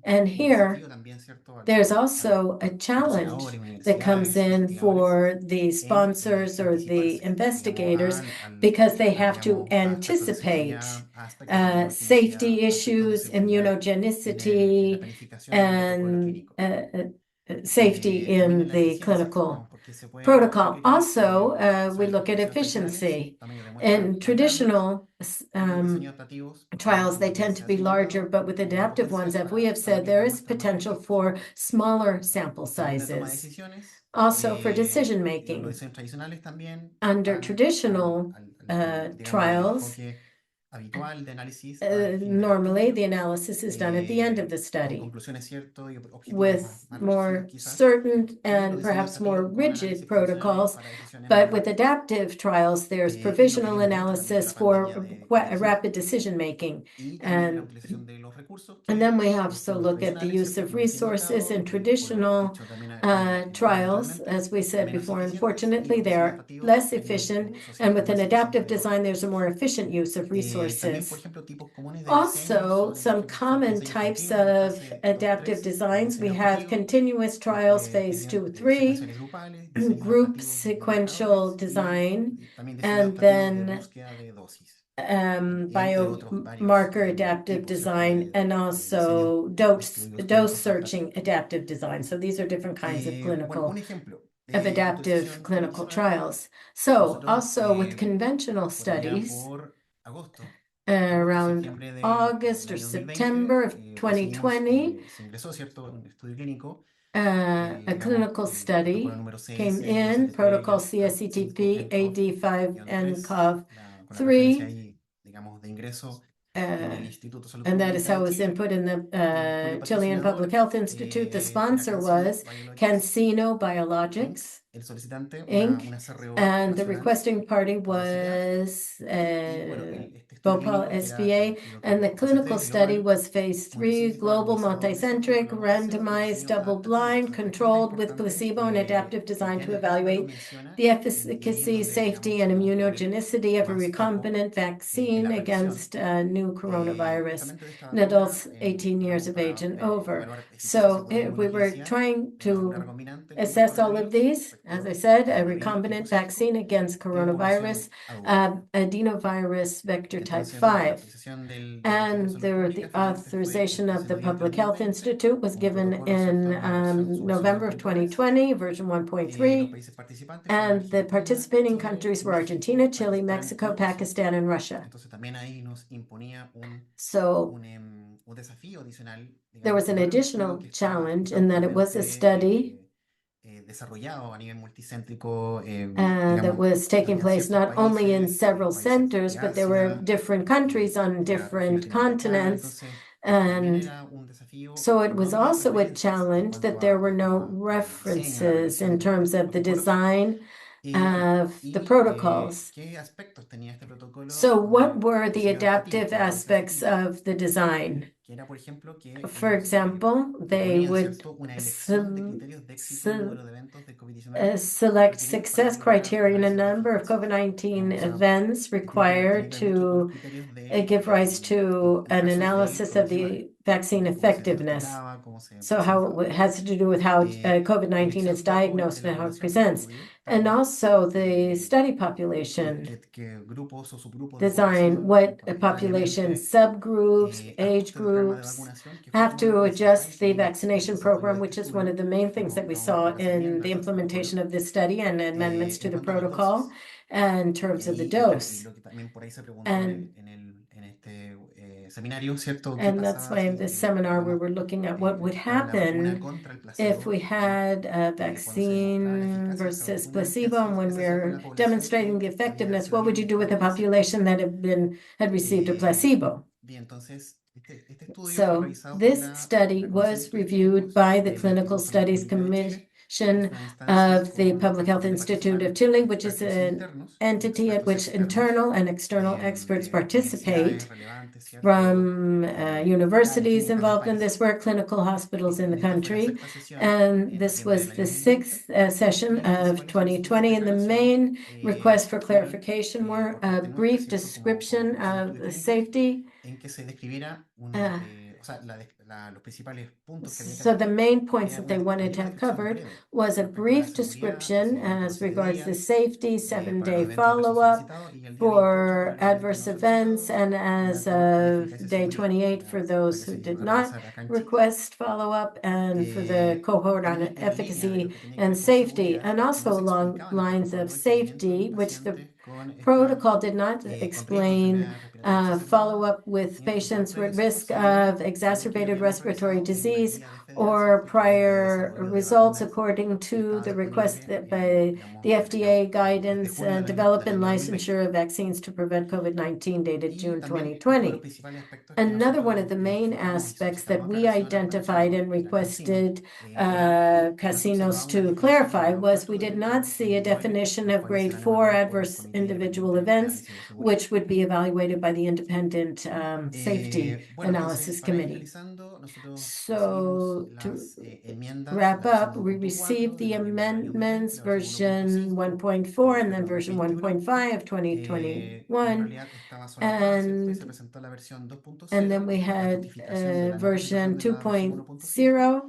And un here, desafío también, ¿cierto? there's A los also a challenge patrocinadores, that comes universidades, in investigadores, for the en sponsors or the anticiparse, digamos, investigators because they have to digamos, a aspectos de anticipate seguridad, a aspectos de inmunogenicidad, safety aspectos de issues, seguridad en la immunogenicity, planificación de un protocolo and clínico. safety También in en la the eficiencia, clinical digamos, porque se pueden protocol. requerir, Also, o we sea, look at diseños tradicionales, efficiency. tamaños de muestra In más grandes, traditional y diseños adaptativos, trials, they como ya tend to se ha be larger, señalado, but with con adaptive ones, potencial as we para have said, tamaños there de is muestra más potential pequeños. for smaller sample También la toma de sizes. decisiones, Also, for decision los making. diseños tradicionales también Under van traditional digamos, del trials, enfoque habitual de análisis al fin del normally estudio, the analysis is done at the end of the con study conclusiones, ¿cierto? Y objetivos with más reducidos more quizás, certain y los and diseños perhaps more adaptativos con rigid análisis provisionales protocols. para decisiones más But with rápidas. adaptive trials, there's Y lo que provisional vimos dentro también de analysis la pandemia for de COVID-19. rapid decision making. Y también la utilización de los recursos And que then we los also estudios look at the tradicionales, use ¿cierto? of Como ya se ha resources indicado, in por lo traditional dicho también trials. anteriormente, As we said menos before, eficientes, y unfortunately, los they diseños are adaptativos less tienen un efficient. uso, And ¿cierto? with an Más eficiente adaptive de los design, there's a recursos. more efficient use of También, por resources. ejemplo, tipos comunes de diseño Also, son, por some ejemplo, common diseños types continuos en of fase 2 o adaptive 3, como designs, we diseño have objetivo, continuous trials, phase 2, 3, secuenciales grupales, diseños group adaptativos de sequential biomarcadores design, y también diseños and adaptativos de then búsqueda de dosis, entre otros varios biomarker adaptive tipos, ¿cierto? design, and de diseños also de estudios dose clínicos searching adaptativos. adaptive design. So these are different kinds of Bueno, un clinical ejemplo of de adaptive utilización clinical previsceral, trials. So nosotros also with conventional por allá studies, por agosto, around septiembre del August or año 2020, September of recibimos, 2020, se ingresó, ¿cierto?, un estudio clínico, a digamos, clinical protocolo study número came in, protocol CS73-5 CSCTP AD5-3, AD5 con la referencia 3, ahí, digamos, de ingreso en uh, el Instituto de Salud and that is Pública how de it was Chile, input in cuyo the Chilean Public patrocinador Health Institute. The era sponsor Cancino was Biologics, CanSino Inc., Biologics el solicitante, Inc., una CRO and the nacional requesting party de SBA, was y bueno, este estudio Bhopal clínico, que era SBA, and the fase clinical 3 study global, was phase 3, multicéntrico, global, randomizado, doble-centro, multicentric, programa faseado de randomized, diseño double-blind, adaptativo. Aquí lo controlled with importante, placebo and adaptive y design que to en el artículo evaluate menciona, the y efficacy, donde, safety, digamos, and vamos a poner immunogenicity of a más foco recombinant en vaccine la revisión against new coronavirus justamente de esta in vacuna, adults 18 years digamos, of age para and over. evaluar eficiencia, So ¿cierto?, e we were inmunogenicidad trying de la vacuna to recombinante contra el assess all of coronavirus these, as I vector said, a tipo recombinant 5 vaccine against en coronavirus, población adulta. adenovirus vector type Entonces, bueno, la 5. autorización del Instituto de And Salud Pública the finalmente fue authorization of este the noviembre Public del Health 2020, Institute was un given protocolo, ¿cierto?, in en una versión, su versión November of 1.3. 2020, version Los 1.3. países participantes fueron And the Argentina, participating Chile, countries were Argentina, México, Chile, Pakistán Mexico, y Rusia. Pakistan, and Russia. Entonces también ahí nos imponía So un desafío adicional, there digamos, was que an no era un estudio additional que está challenge in that it was a study desarrollado a nivel multicéntrico, that digamos, was taking habían place ciertos not only in países, several países centers, de but there were Asia, different countries on de la región different latinoamericana, continents. entonces también And era un desafío. so it No was había also a referencias en challenge that cuanto there were no al diseño, a la references revisión in de terms estos of the protocolos design of the protocols. qué aspectos tenía este protocolo So what de were the diseño adaptativo, adaptive como por ese aspects objetivo, of the design? que era, por ejemplo, que For ellos example, they proponían, would ¿cierto?, una elección de criterios de éxito, número de eventos de COVID-19 select requeridos para success lograr criteria in a análisis de number of eficiencia. COVID-19 Digamos, o sea, events aquí tiene required que ver mucho con los to criterios give rise to an casos de analysis of the vaccine effectiveness. So how it has to do with how COVID-19 is diagnosed and how it presents. And also the study population design, what population subgroups, age groups have to adjust the vaccination program, which is one of the main things that we saw in the implementation of this study and amendments to the protocol in terms of the dose. And that's why in this seminar we were looking at what would happen if we had a vaccine versus placebo, and when we're demonstrating the effectiveness, what would you do with a population that had received a placebo? So this study was reviewed by the Clinical Studies Commission of the Public Health Institute of Chile, which is an entity at which internal and external experts participate from universities involved in this work, clinical hospitals in the country. And this was the sixth session of 2020. And the main requests for clarification were a brief description of the safety. So the main points that they wanted to have covered was a brief description as regards the safety, 7-day follow-up for adverse events, and as of day 28 for those who did not request follow-up, and for the cohort on efficacy and safety, and also along lines of safety, which the protocol did not explain follow-up with patients with risk of exacerbated respiratory disease or prior results according to the request that by the FDA guidance develop and licensure of vaccines to prevent COVID-19 dated June 2020. Another one of the main aspects that we identified and requested casinos to clarify was we did not see a definition of grade 4 adverse individual events, which would be evaluated by the independent safety analysis committee. So to wrap up, we received the amendments version 1.4 and then version 1.5 of 2021. And then we had version 2.0.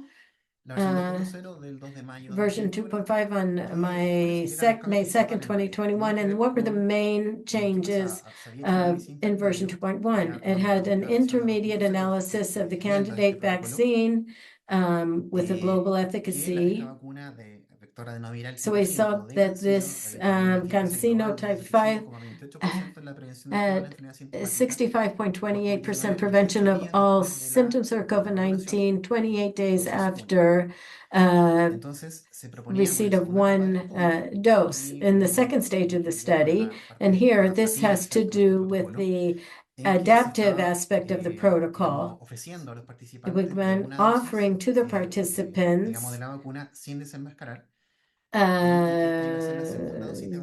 Version 2.5 on May 2nd, 2021. And what were the main changes in version 2.1? It had an intermediate analysis of the candidate vaccine with a global efficacy. So we saw that this CanSino type 5 at 65.28% prevention of all symptoms of COVID-19, 28 days after receipt of one dose in the second stage of the study. And here, this has to do with the adaptive aspect of the protocol. We've been offering to the participants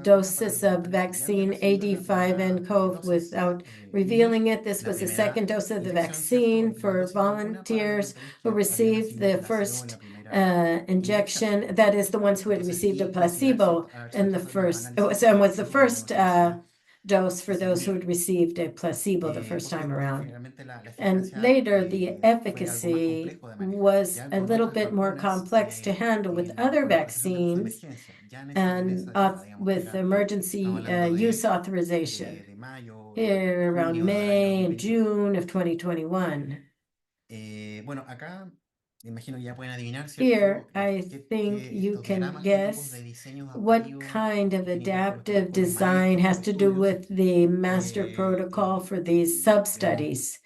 doses of vaccine AD5nCoV without revealing it. This was the second dose of the vaccine for volunteers who received the first injection. That is the ones who had received a placebo in the first, and was the first dose for those who had received a placebo the first time around. And later, the efficacy was a little bit more complex to handle with other vaccines and with emergency use authorization here around May and June of 2021. Here, I think you can guess what kind of adaptive design has to do with the master protocol for these sub-studies.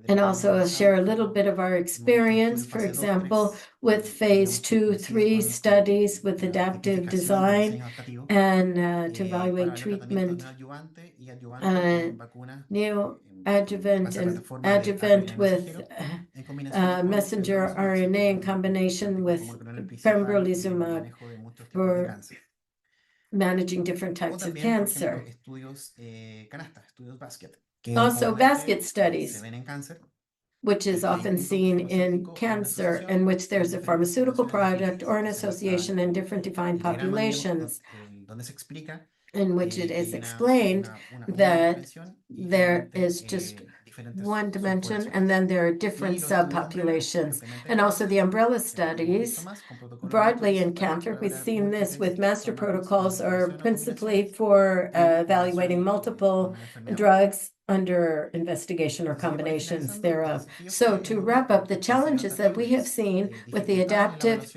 And also share a little bit of our experience, for example, with phase 2-3 studies with adaptive design and to evaluate treatment, neoadjuvant and adjuvant with messenger RNA in combination with pembrolizumab for managing different types of cancer. Also, basket studies, which is often seen in cancer, in which there's a pharmaceutical product or an association in different defined populations, in which it is explained that there is just one dimension, and then there are different subpopulations. And also the umbrella studies broadly encountered. We've seen this with master protocols are principally for evaluating multiple drugs under investigation or combinations thereof. So to wrap up, the challenges that we have seen with the adaptive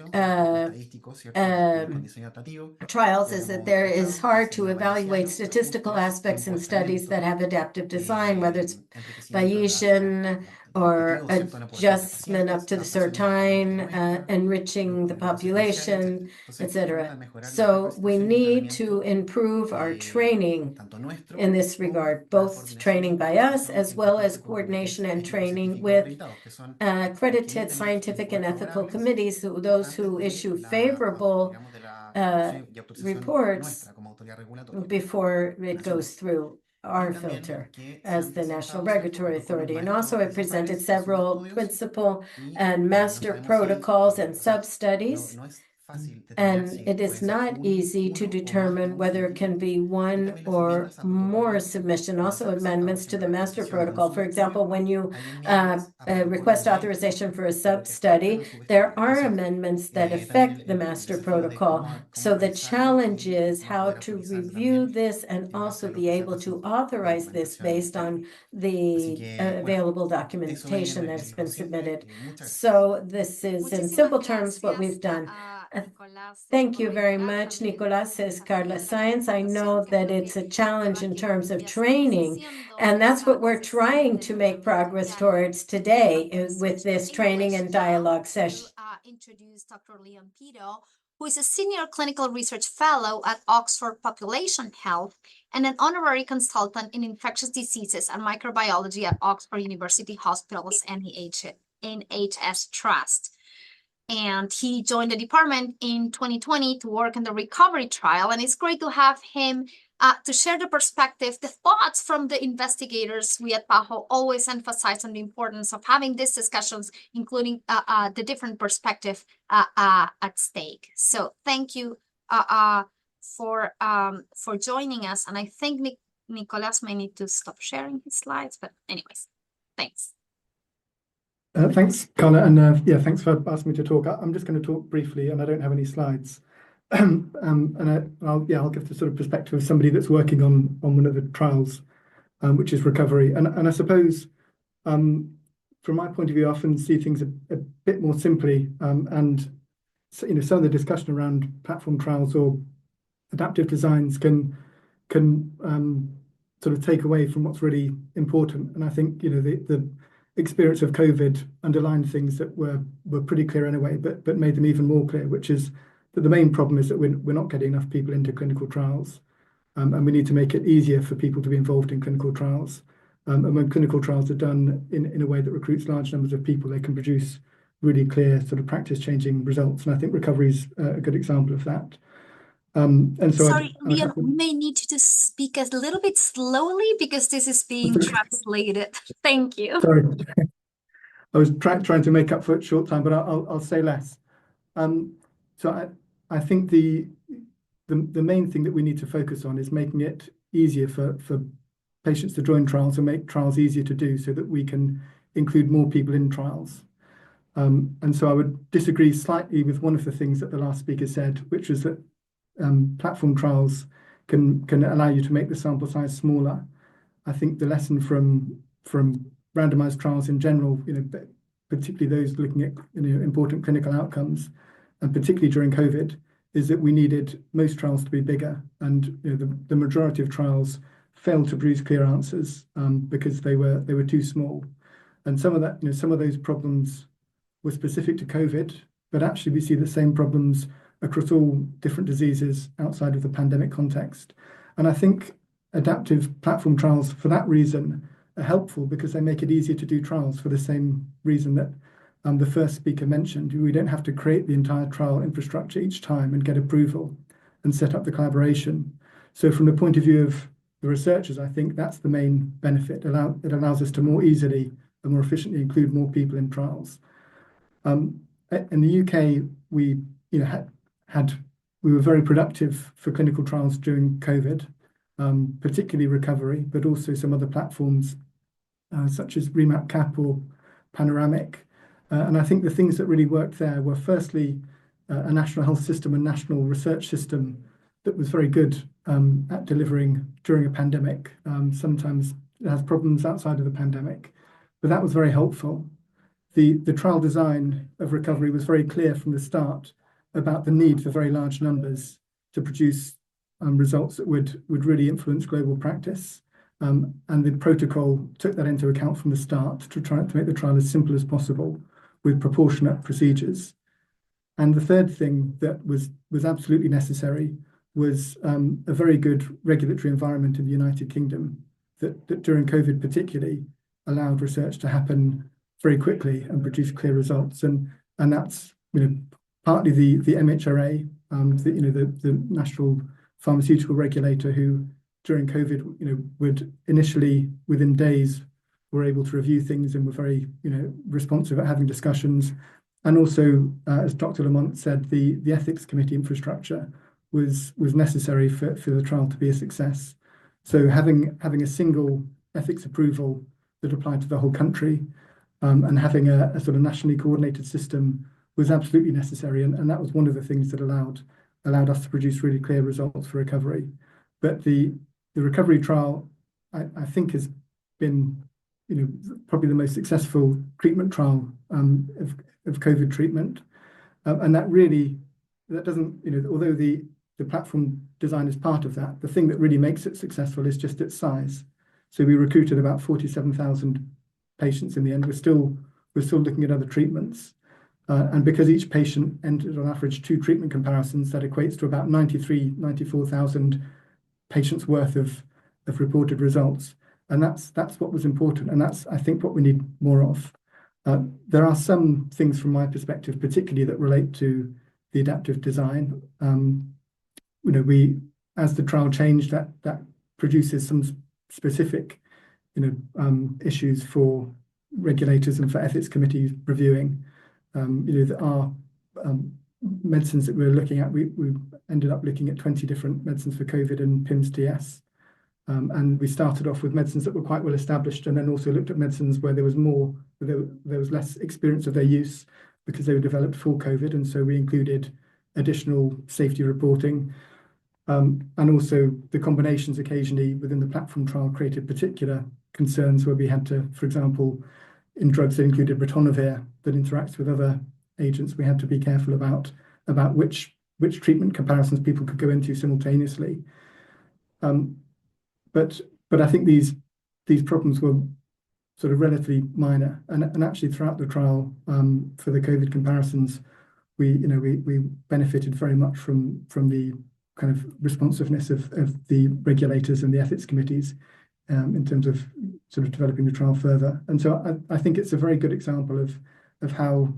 trials is that there is hard to evaluate statistical aspects in studies that have adaptive design, whether it's Bayesian or adjustment up to the certain, enriching the population, etc. So we need to improve our training in this regard, both training by us as well as coordination and training with accredited scientific and ethical committees, those who issue favorable reports before it goes through our filter as the National Regulatory Authority. And also I presented several principal and master protocols and sub-studies. And it is not easy to determine whether it can be one or more submission, also amendments to the master protocol. For example, when you request authorization for a sub-study, there are amendments that affect the master protocol. So the challenge is how to review this and also be able to authorize this based on the available documentation that has been submitted. So this is in simple terms what we've done. Thank you very much, Nicolas, says Carla Science. I know that it's a challenge in terms of training, and that's what we're trying to make progress towards today with this training and dialogue session. Introduce Dr. Leon Pito, who is a senior clinical research fellow at Oxford Population Health and an honorary consultant in infectious diseases and microbiology at Oxford University Hospitals NHS Trust. And he joined the department in 2020 to work in the recovery trial. And it's great to have him to share the perspective, the thoughts from the investigators. We at PAHO always emphasize on the importance of having these discussions, including the different perspective at stake. So thank you for joining us. And I think Nicolas may need to stop sharing his slides, but anyways, thanks. Thanks, Carla, and yeah, thanks for asking me to talk. I'm just going to talk briefly, and I don't have any slides. And I'll give the sort of perspective of somebody that's working on one of the trials, which is recovery. And I suppose, from my point of view, I often see things a bit more simply. And so, some of the discussion around platform trials or adaptive designs can sort of take away from what's really important. And I think the experience of COVID underlined things that were pretty clear anyway, but made them even more clear, which is that the main problem is that we're not getting enough people into clinical trials, and we need to make it easier for people to be involved in clinical trials. And when clinical trials are done in a way that recruits large numbers of people, they can produce really clear sort of practice-changing results. And I think recovery is a good example of that. And so sorry, Leon, we may need to speak a little bit slowly because this is being translated. Thank you. Sorry, I was trying to make up for it short time, but I'll say less. So I think the main thing that we need to focus on is making it easier for patients to join trials and make trials easier to do, so that we can include more people in trials. And so I would disagree slightly with one of the things that the last speaker said, which was that platform trials can allow you to make the sample size smaller. I think the lesson from randomized trials in general, particularly those looking at important clinical outcomes, and particularly during COVID, is that we needed most trials to be bigger, and the majority of trials failed to produce clear answers because they were too small. And some of those problems were specific to COVID, but actually we see the same problems across all different diseases outside of the pandemic context. And I think adaptive platform trials, for that reason, are helpful, because they make it easier to do trials for the same reason that the first speaker mentioned. We don't have to create the entire trial infrastructure each time and get approval and set up the collaboration. So from the point of view of the researchers, I think that's the main benefit. It allows us to more easily and more efficiently include more people in trials. In the UK, we were very productive for clinical trials during COVID, particularly recovery, but also some other platforms such as REMAP-CAP or Panoramic. And I think the things that really worked there were firstly a national health system and national research system that was very good at delivering during a pandemic. Sometimes it has problems outside of the pandemic, but that was very helpful. The trial design of recovery was very clear from the start about the need for very large numbers to produce results that would really influence global practice. And the protocol took that into account from the start to try to make the trial as simple as possible with proportionate procedures. And the third thing that was absolutely necessary was a very good regulatory environment in the United Kingdom that during COVID particularly allowed research to happen very quickly and produce clear results. And that's partly the MHRA, the National Pharmaceutical Regulator, who during COVID would initially within days were able to review things and were very responsive at having discussions. And also, as Dr. Lamont said, the ethics committee infrastructure was necessary for the trial to be a success. So having a single ethics approval that applied to the whole country and having a sort of nationally coordinated system was absolutely necessary. And that was one of the things that allowed us to produce really clear results for recovery. But the recovery trial, I think, has been probably the most successful treatment trial of COVID treatment. And that doesn't, although the platform design is part of that, the thing that really makes it successful is just its size. So we recruited about 47,000 patients in the end. We're still looking at other treatments. And because each patient entered on average 2 treatment comparisons, that equates to about 94,000 patients worth of reported results. And that's what was important. And that's, I think, what we need more of. There are some things from my perspective, particularly that relate to the adaptive design. As the trial changed, that produces some specific, issues for regulators and for ethics committees reviewing. There are medicines that we're looking at. We ended up looking at 20 different medicines for COVID and PIMS-DS. And we started off with medicines that were quite well established, and then also looked at medicines where there was less experience of their use because they were developed for COVID. And so we included additional safety reporting. And also the combinations occasionally within the platform trial created particular concerns where we had to, for example, in drugs that included ritonavir that interacts with other agents, we had to be careful about which treatment comparisons people could go into simultaneously. But I think these problems were sort of relatively minor, and actually throughout the trial for the COVID comparisons, we benefited very much from the kind of responsiveness of the regulators and the ethics committees in terms of sort of developing the trial further. And so I think it's a very good example of how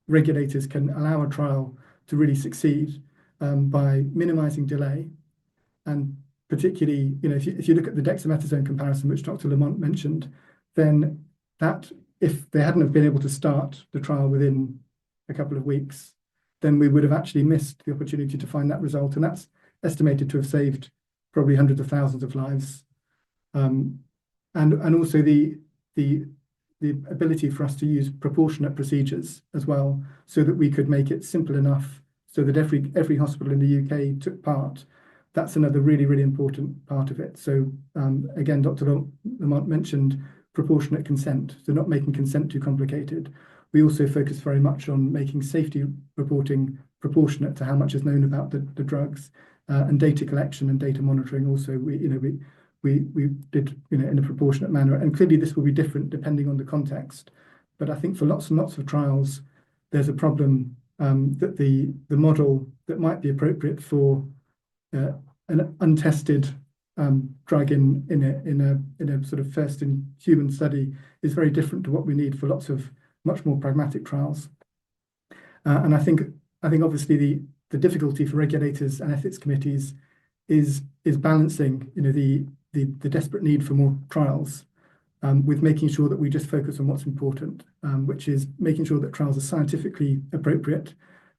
regulators can allow a trial to really succeed by minimizing delay. And particularly, if you look at the dexamethasone comparison, which Dr. Lamont mentioned, then that if they hadn't have been able to start the trial within a couple of weeks, then we would have actually missed the opportunity to find that result. And that's estimated to have saved probably hundreds of thousands of lives. And also the ability for us to use proportionate procedures as well, so that we could make it simple enough so that every hospital in the UK took part. That's another really, really important part of it. So again, Dr. Lamont mentioned proportionate consent, so not making consent too complicated. We also focus very much on making safety reporting proportionate to how much is known about the drugs, and data collection and data monitoring. Also, we did in a proportionate manner, and clearly this will be different depending on the context. But I think for lots and lots of trials, there's a problem that the model that might be appropriate for an untested drug in a sort of first in human study is very different to what we need for lots of much more pragmatic trials. And I think obviously the difficulty for regulators and ethics committees is balancing the desperate need for more trials with making sure that we just focus on what's important, which is making sure that trials are scientifically appropriate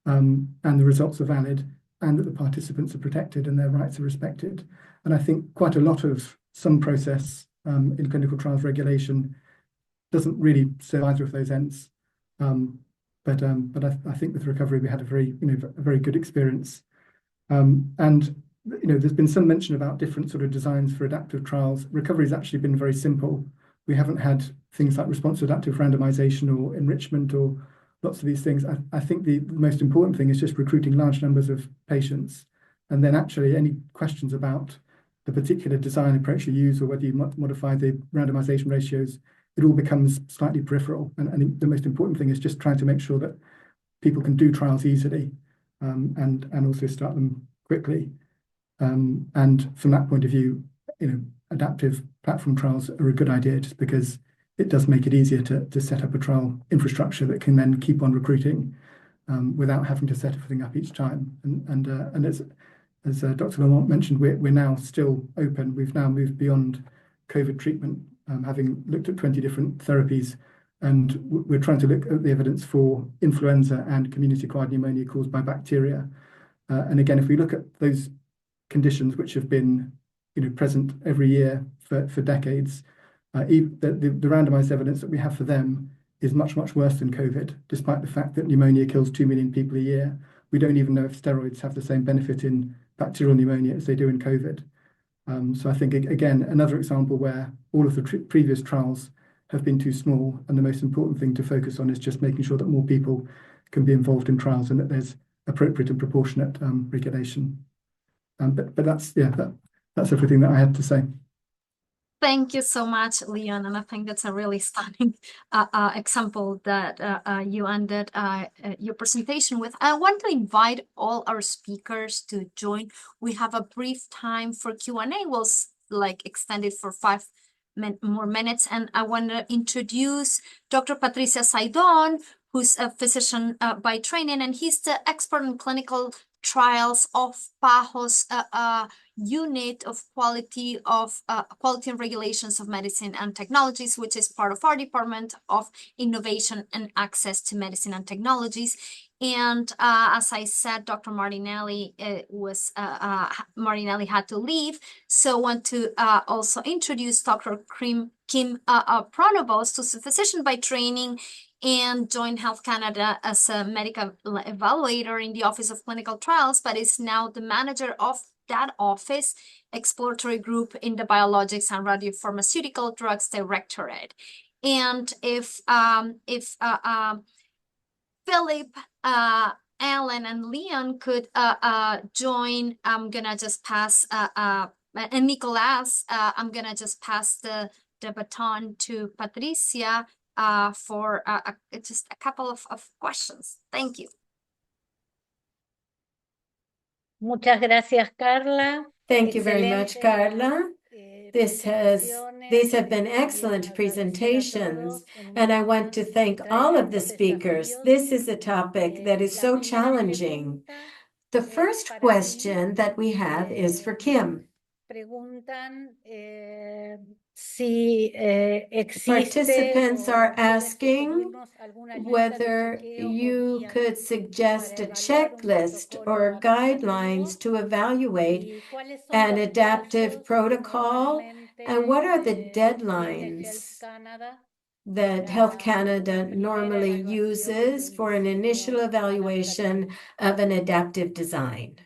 and the results are valid, and that the participants are protected and their rights are respected. And I think quite a lot of some process in clinical trials regulation doesn't really serve either of those ends. But I think with recovery we had a very good experience. And there's been some mention about different sort of designs for adaptive trials. Recovery has actually been very simple. We haven't had things like response to adaptive randomization or enrichment or lots of these things. I think the most important thing is just recruiting large numbers of patients, and then actually any questions about the particular design approach you use or whether you modify the randomization ratios, it all becomes slightly peripheral. And the most important thing is just trying to make sure that people can do trials easily, and also start them quickly. And from that point of view, adaptive platform trials are a good idea just because it does make it easier to set up a trial infrastructure that can then keep on recruiting without having to set everything up each time. And as Dr. Lamont mentioned, we're now still open. We've now moved beyond COVID treatment, having looked at 20 different therapies, and we're trying to look at the evidence for influenza and community-acquired pneumonia caused by bacteria. And again, if we look at those conditions which have been present every year for decades, the randomized evidence that we have for them is much, much worse than COVID, despite the fact that pneumonia kills 2 million people a year. We don't even know if steroids have the same benefit in bacterial pneumonia as they do in COVID. So I think, again, another example where all of the previous trials have been too small, and the most important thing to focus on is just making sure that more people can be involved in trials and that there's appropriate and proportionate regulation. But that's everything that I had to say. Thank you so much, Leon, and I think that's a really stunning example that you ended your presentation with. I want to invite all our speakers to join. We have a brief time for Q&A. We'll extend it for 5 more minutes, and I want to introduce Dr. Patricia Saidon, who's a physician by training, and he's the expert in clinical trials of PAHO's unit of quality and regulations of medicine and technologies, which is part of our Department of Innovation and Access to Medicine and Technologies. And as I said, Dr. Martinelli Martinelli had to leave, so I want to also introduce Dr. Kim Pronovost, who's a physician by training and joined Health Canada as a medical evaluator in the Office of Clinical Trials, but is now the manager of that office exploratory group in the Biologics and Radiopharmaceutical Drugs Directorate. And if Philip, Alan, and Leon could join, I'm gonna just pass, and Nicolas, I'm gonna just pass the baton to Patricia for just a couple of questions. Thank you. Muchas gracias, Carla. Thank you very much, Carla. These have been excellent presentations, and I want to thank all of the speakers. This is a topic that is so challenging. The first question that we have is for Kim. Participants are asking whether you could suggest a checklist or guidelines to evaluate an adaptive protocol, and what are the deadlines that Health Canada normally uses for an initial evaluation of an adaptive design?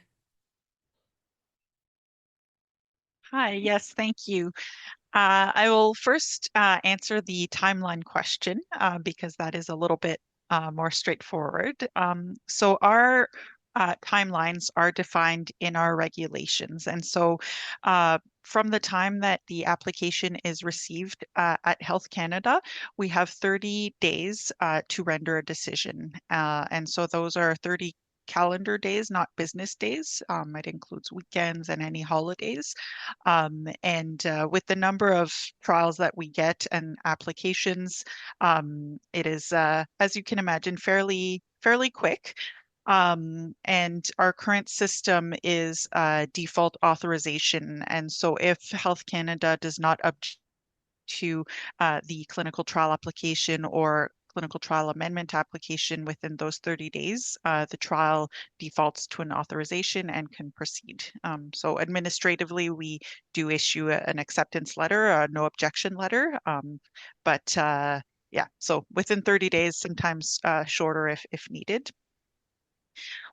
Hi, yes, thank you. I will first answer the timeline question because that is a little bit more straightforward. So our timelines are defined in our regulations. And so from the time that the application is received at Health Canada, we have 30 days to render a decision. And so those are 30 calendar days, not business days. It includes weekends and any holidays. And with the number of trials that we get and applications, it is, as you can imagine, fairly quick. And our current system is default authorization. And so if Health Canada does not object to the clinical trial application or clinical trial amendment application within those 30 days, the trial defaults to an authorization and can proceed. So administratively, we do issue an acceptance letter, a no objection letter, but yeah, so within 30 days, sometimes shorter if needed.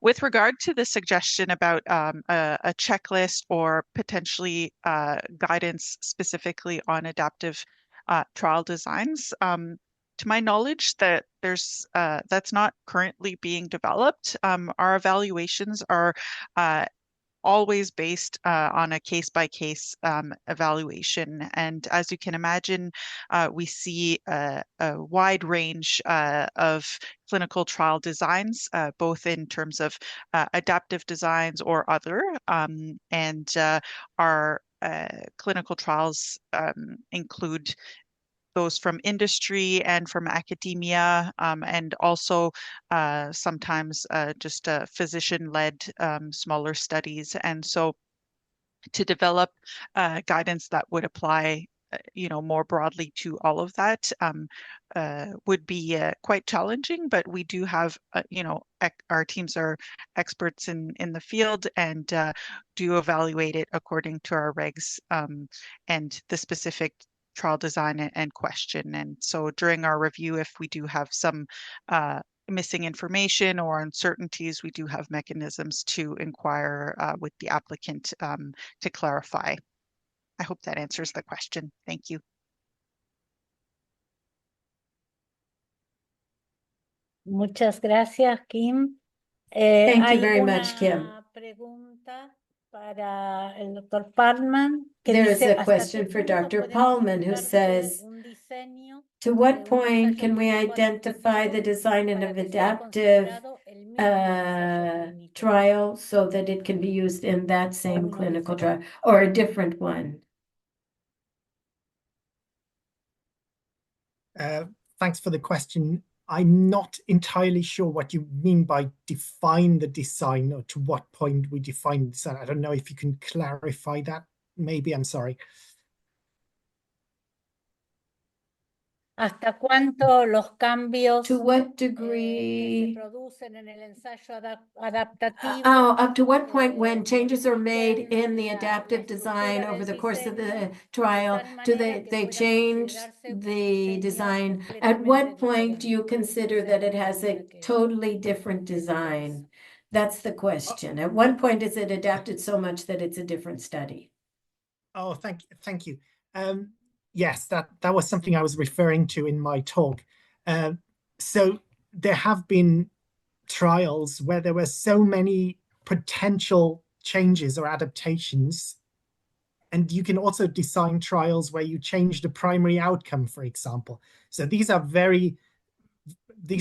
With regard to the suggestion about a checklist or potentially guidance specifically on adaptive trial designs, to my knowledge, that that's not currently being developed. Our evaluations are always based on a case-by-case evaluation. And as you can imagine, we see a wide range of clinical trial designs, both in terms of adaptive designs or other. And our clinical trials include those from industry and from academia, and also sometimes just physician-led smaller studies. And so to develop guidance that would apply more broadly to all of that would be quite challenging, but we do have, our teams are experts in the field and do evaluate it according to our regs and the specific trial design and question. And so during our review, if we do have some missing information or uncertainties, we do have mechanisms to inquire with the applicant to clarify. I hope that answers the question. Thank you. Muchas gracias, Kim. Thank you very much, Kim. Pregunta para el Dr. Palman, que There is dice, a question for Dr. Paulman who says, to what point can we identify the design of an adaptive trial so that it can be used in that same clinical trial or a different one? Thanks for the question. I'm not entirely sure what you mean by define the design, or to what point we define the design. I don't know if you can clarify that. Maybe, I'm sorry. ¿Hasta cuánto los cambios To what que degree? se producen en el ensayo adaptativo? Up to what point, when changes are made in the adaptive design over the course of the trial, do they change the design? At what point do you consider that it has a totally different design? That's the question. At what point is it adapted so much that it's a different study? Oh, thank you. Yes, that was something I was referring to in my talk. So there have been trials where there were so many potential changes or adaptations, and you can also design trials where you change the primary outcome, for example. So these are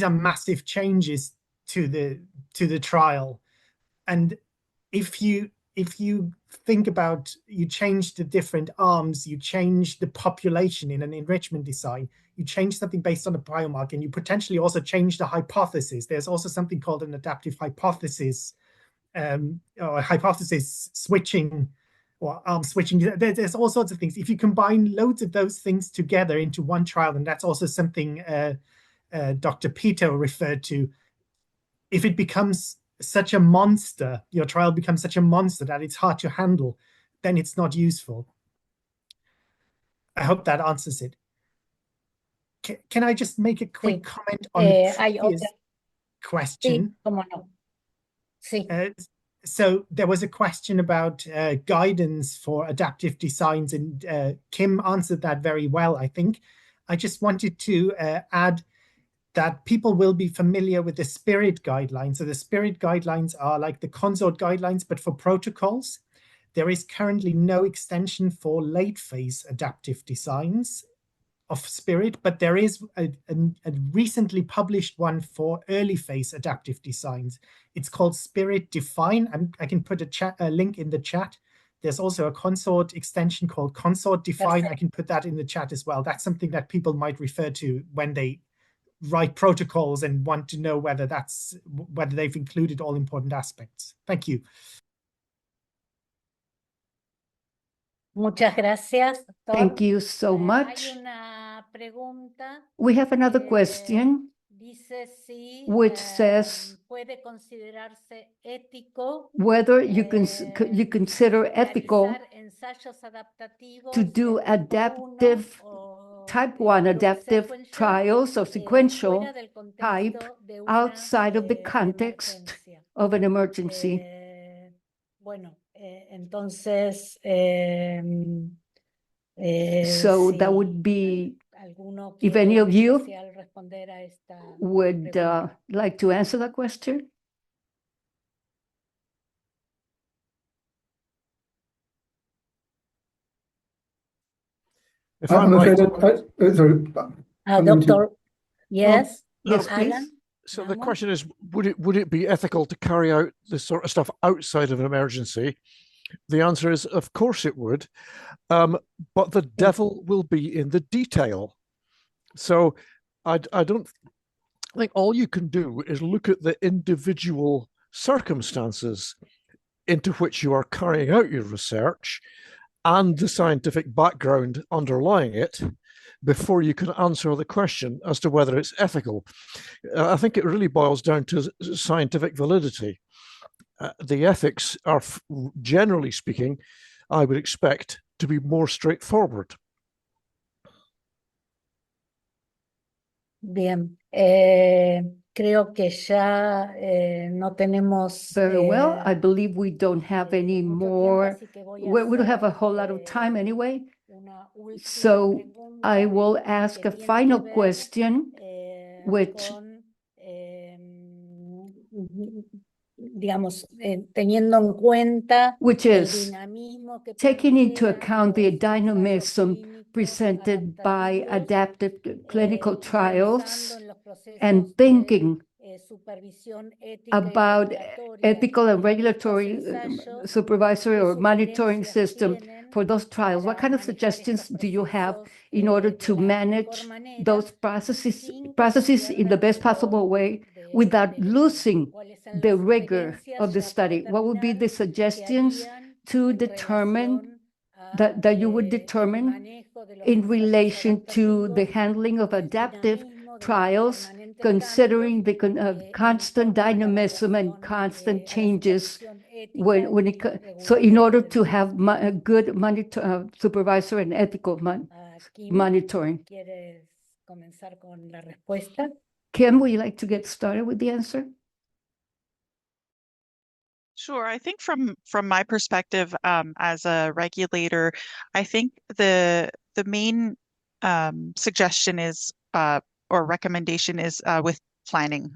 massive changes to the trial, and if you think about, you change the different arms, you change the population in an enrichment design, you change something based on a biomarker, and you potentially also change the hypothesis. There's also something called an adaptive hypothesis, or hypothesis switching, or arm switching. There's all sorts of things. If you combine loads of those things together into one trial, and that's also something Dr. Peter referred to, if it becomes such a monster, your trial becomes such a monster that it's hard to handle, then it's not useful. I hope that answers it. Can I just make a quick comment on the previous question? Sí, cómo no. Sí. So there was a question about guidance for adaptive designs, and Kim answered that very well, I think. I just wanted to add that people will be familiar with the SPIRIT guidelines. So the SPIRIT guidelines are like the consort guidelines, but for protocols. There is currently no extension for late phase adaptive designs of SPIRIT, but there is a recently published one for early phase adaptive designs. It's called SPIRIT Define. I can put a link in the chat. There's also a consort extension called Consort Define. I can put that in the chat as well. That's something that people might refer to when they write protocols and want to know whether they've included all important aspects. Thank you. Muchas gracias, doctor. Thank you so much. Hay una We have another question which says whether you consider ethical to do adaptive type 1 adaptive trials or sequential type outside of the context of an emergency. So that would be, if any of you would like to answer that question. If I'm afraid right, sorry. Doctor, yes, Yes, please. Alan? So the question is, would it be ethical to carry out this sort of stuff outside of an emergency? The answer is, of course it would, but the devil will be in the detail. So I don't think all you can do is look at the individual circumstances into which you are carrying out your research and the scientific background underlying it before you can answer the question as to whether it's ethical. I think it really boils down to scientific validity. The ethics are, generally speaking, I would expect to be more straightforward. Bien, creo que ya no tenemos Very well. I believe we don't have any more. We don't have a whole lot of time anyway. So I will ask a final question, which, digamos, teniendo en cuenta which el is dinamismo que taking into plantea account the los ensayos dynamism clínicos presented by adaptativos, adaptive clinical pensando trials en los procesos and de thinking supervisión ética y about regulatoria ethical and en estos regulatory ensayos, supervisory ¿qué or monitoring sugerencias system tienen for those trials? What para kind of manejar suggestions estos do you have procesos in order de to la manage mejor manera those processes sin que se in pierda the el best rigor possible way del without estudio? losing ¿Cuáles son the las rigor of sugerencias the ya para study? What would be terminar the que suggestions harían to en determine relación a that you would el determine manejo de los in ensayos relation to the adaptativos handling of y el adaptive dinamismo de los trials, permanentes considering cambios the constant en torno a la dynamism and evaluación, constant a la changes supervisión ética y so in regulatoria order del to have sistema? a good supervisor and ethical Kim, monitoring. ¿quieres comenzar con la respuesta? Kim, would you like to get started with the answer? Sure. I think from my perspective, as a regulator, I think the main suggestion is or recommendation is with planning.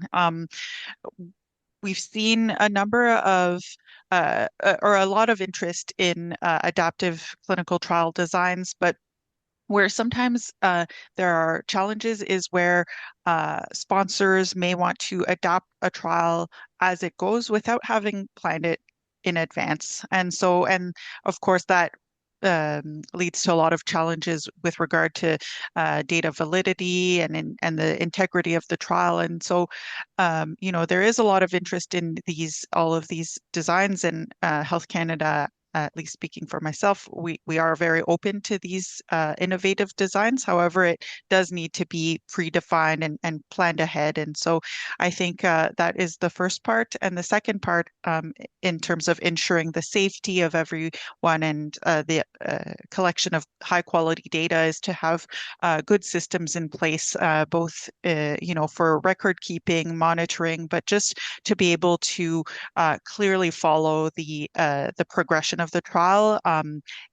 We've seen a number of or a lot of interest in adaptive clinical trial designs, but where sometimes there are challenges is where sponsors may want to adapt a trial as it goes without having planned it in advance. And of course, that leads to a lot of challenges with regard to data validity and the integrity of the trial. And so, there is a lot of interest in all of these designs, and Health Canada, at least speaking for myself, we are very open to these innovative designs. However, it does need to be predefined and planned ahead. And so I think that is the first part. And the second part, in terms of ensuring the safety of everyone and the collection of high quality data, is to have good systems in place, both for record keeping, monitoring, but just to be able to clearly follow the progression of the trial,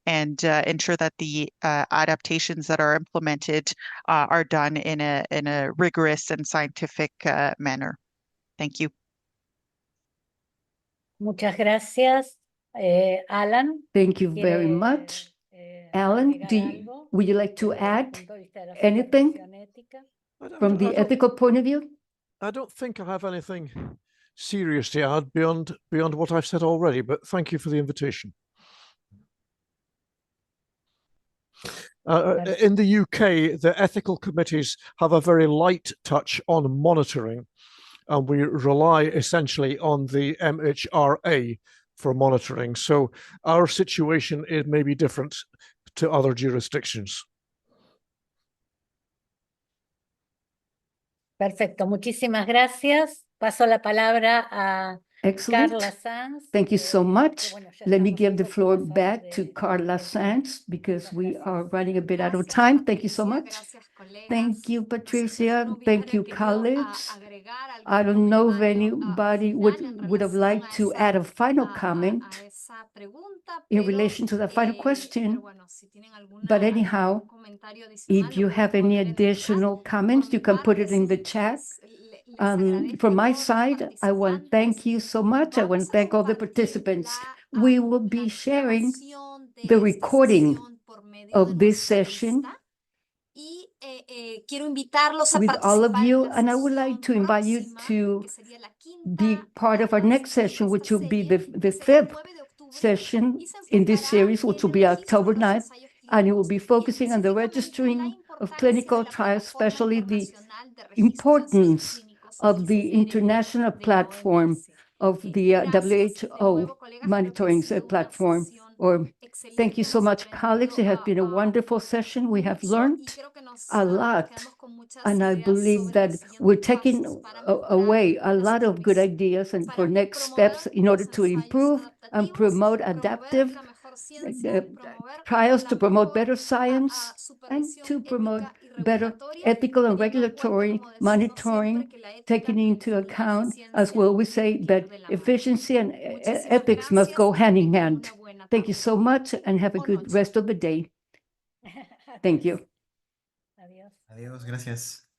and ensure that the adaptations that are implemented are done in a rigorous and scientific manner. Thank you. Muchas gracias, Alan. Thank you very much. Alan, would you like to add anything from the ethical point of view? I don't think I have anything serious to add beyond what I've said already, but thank you for the invitation. In the UK, the ethical committees have a very light touch on monitoring, and we rely essentially on the MHRA for monitoring. So our situation may be different to other jurisdictions. Perfecto, muchísimas gracias. Paso la palabra a Excellent. Carla Sanz. Thank you so much. Bueno, ya Let me estamos give un the poco floor pasados back to Carla Sanz because we are running a bit out of time. Thank you so much. Thank you, Patricia. Thank you, colleagues. I don't know if anybody would have liked to add a final comment in relation to the final question. But anyhow, if you have any additional comments, you can put it in the chat. From my side, I want to thank you so much. I want to thank all the participants. We will be sharing the recording of this session with all of you, and I would like to invite you to be part of our next session, which will be the fifth session in this series, which will be October 9th, and it will be focusing on the registering of clinical trials, especially the importance of the international platform of the WHO monitoring platform. Thank you so much, colleagues. It has been a wonderful session. We have learned a lot, and I believe that we're taking away a lot of good ideas and for next steps in order to improve and promote adaptive trials, to promote better science, and to promote better ethical and regulatory monitoring, taking into account, as well we say, that efficiency and ethics must go hand in hand. Thank you so much and have a good rest of the day. Thank you. Adiós. Adiós, gracias.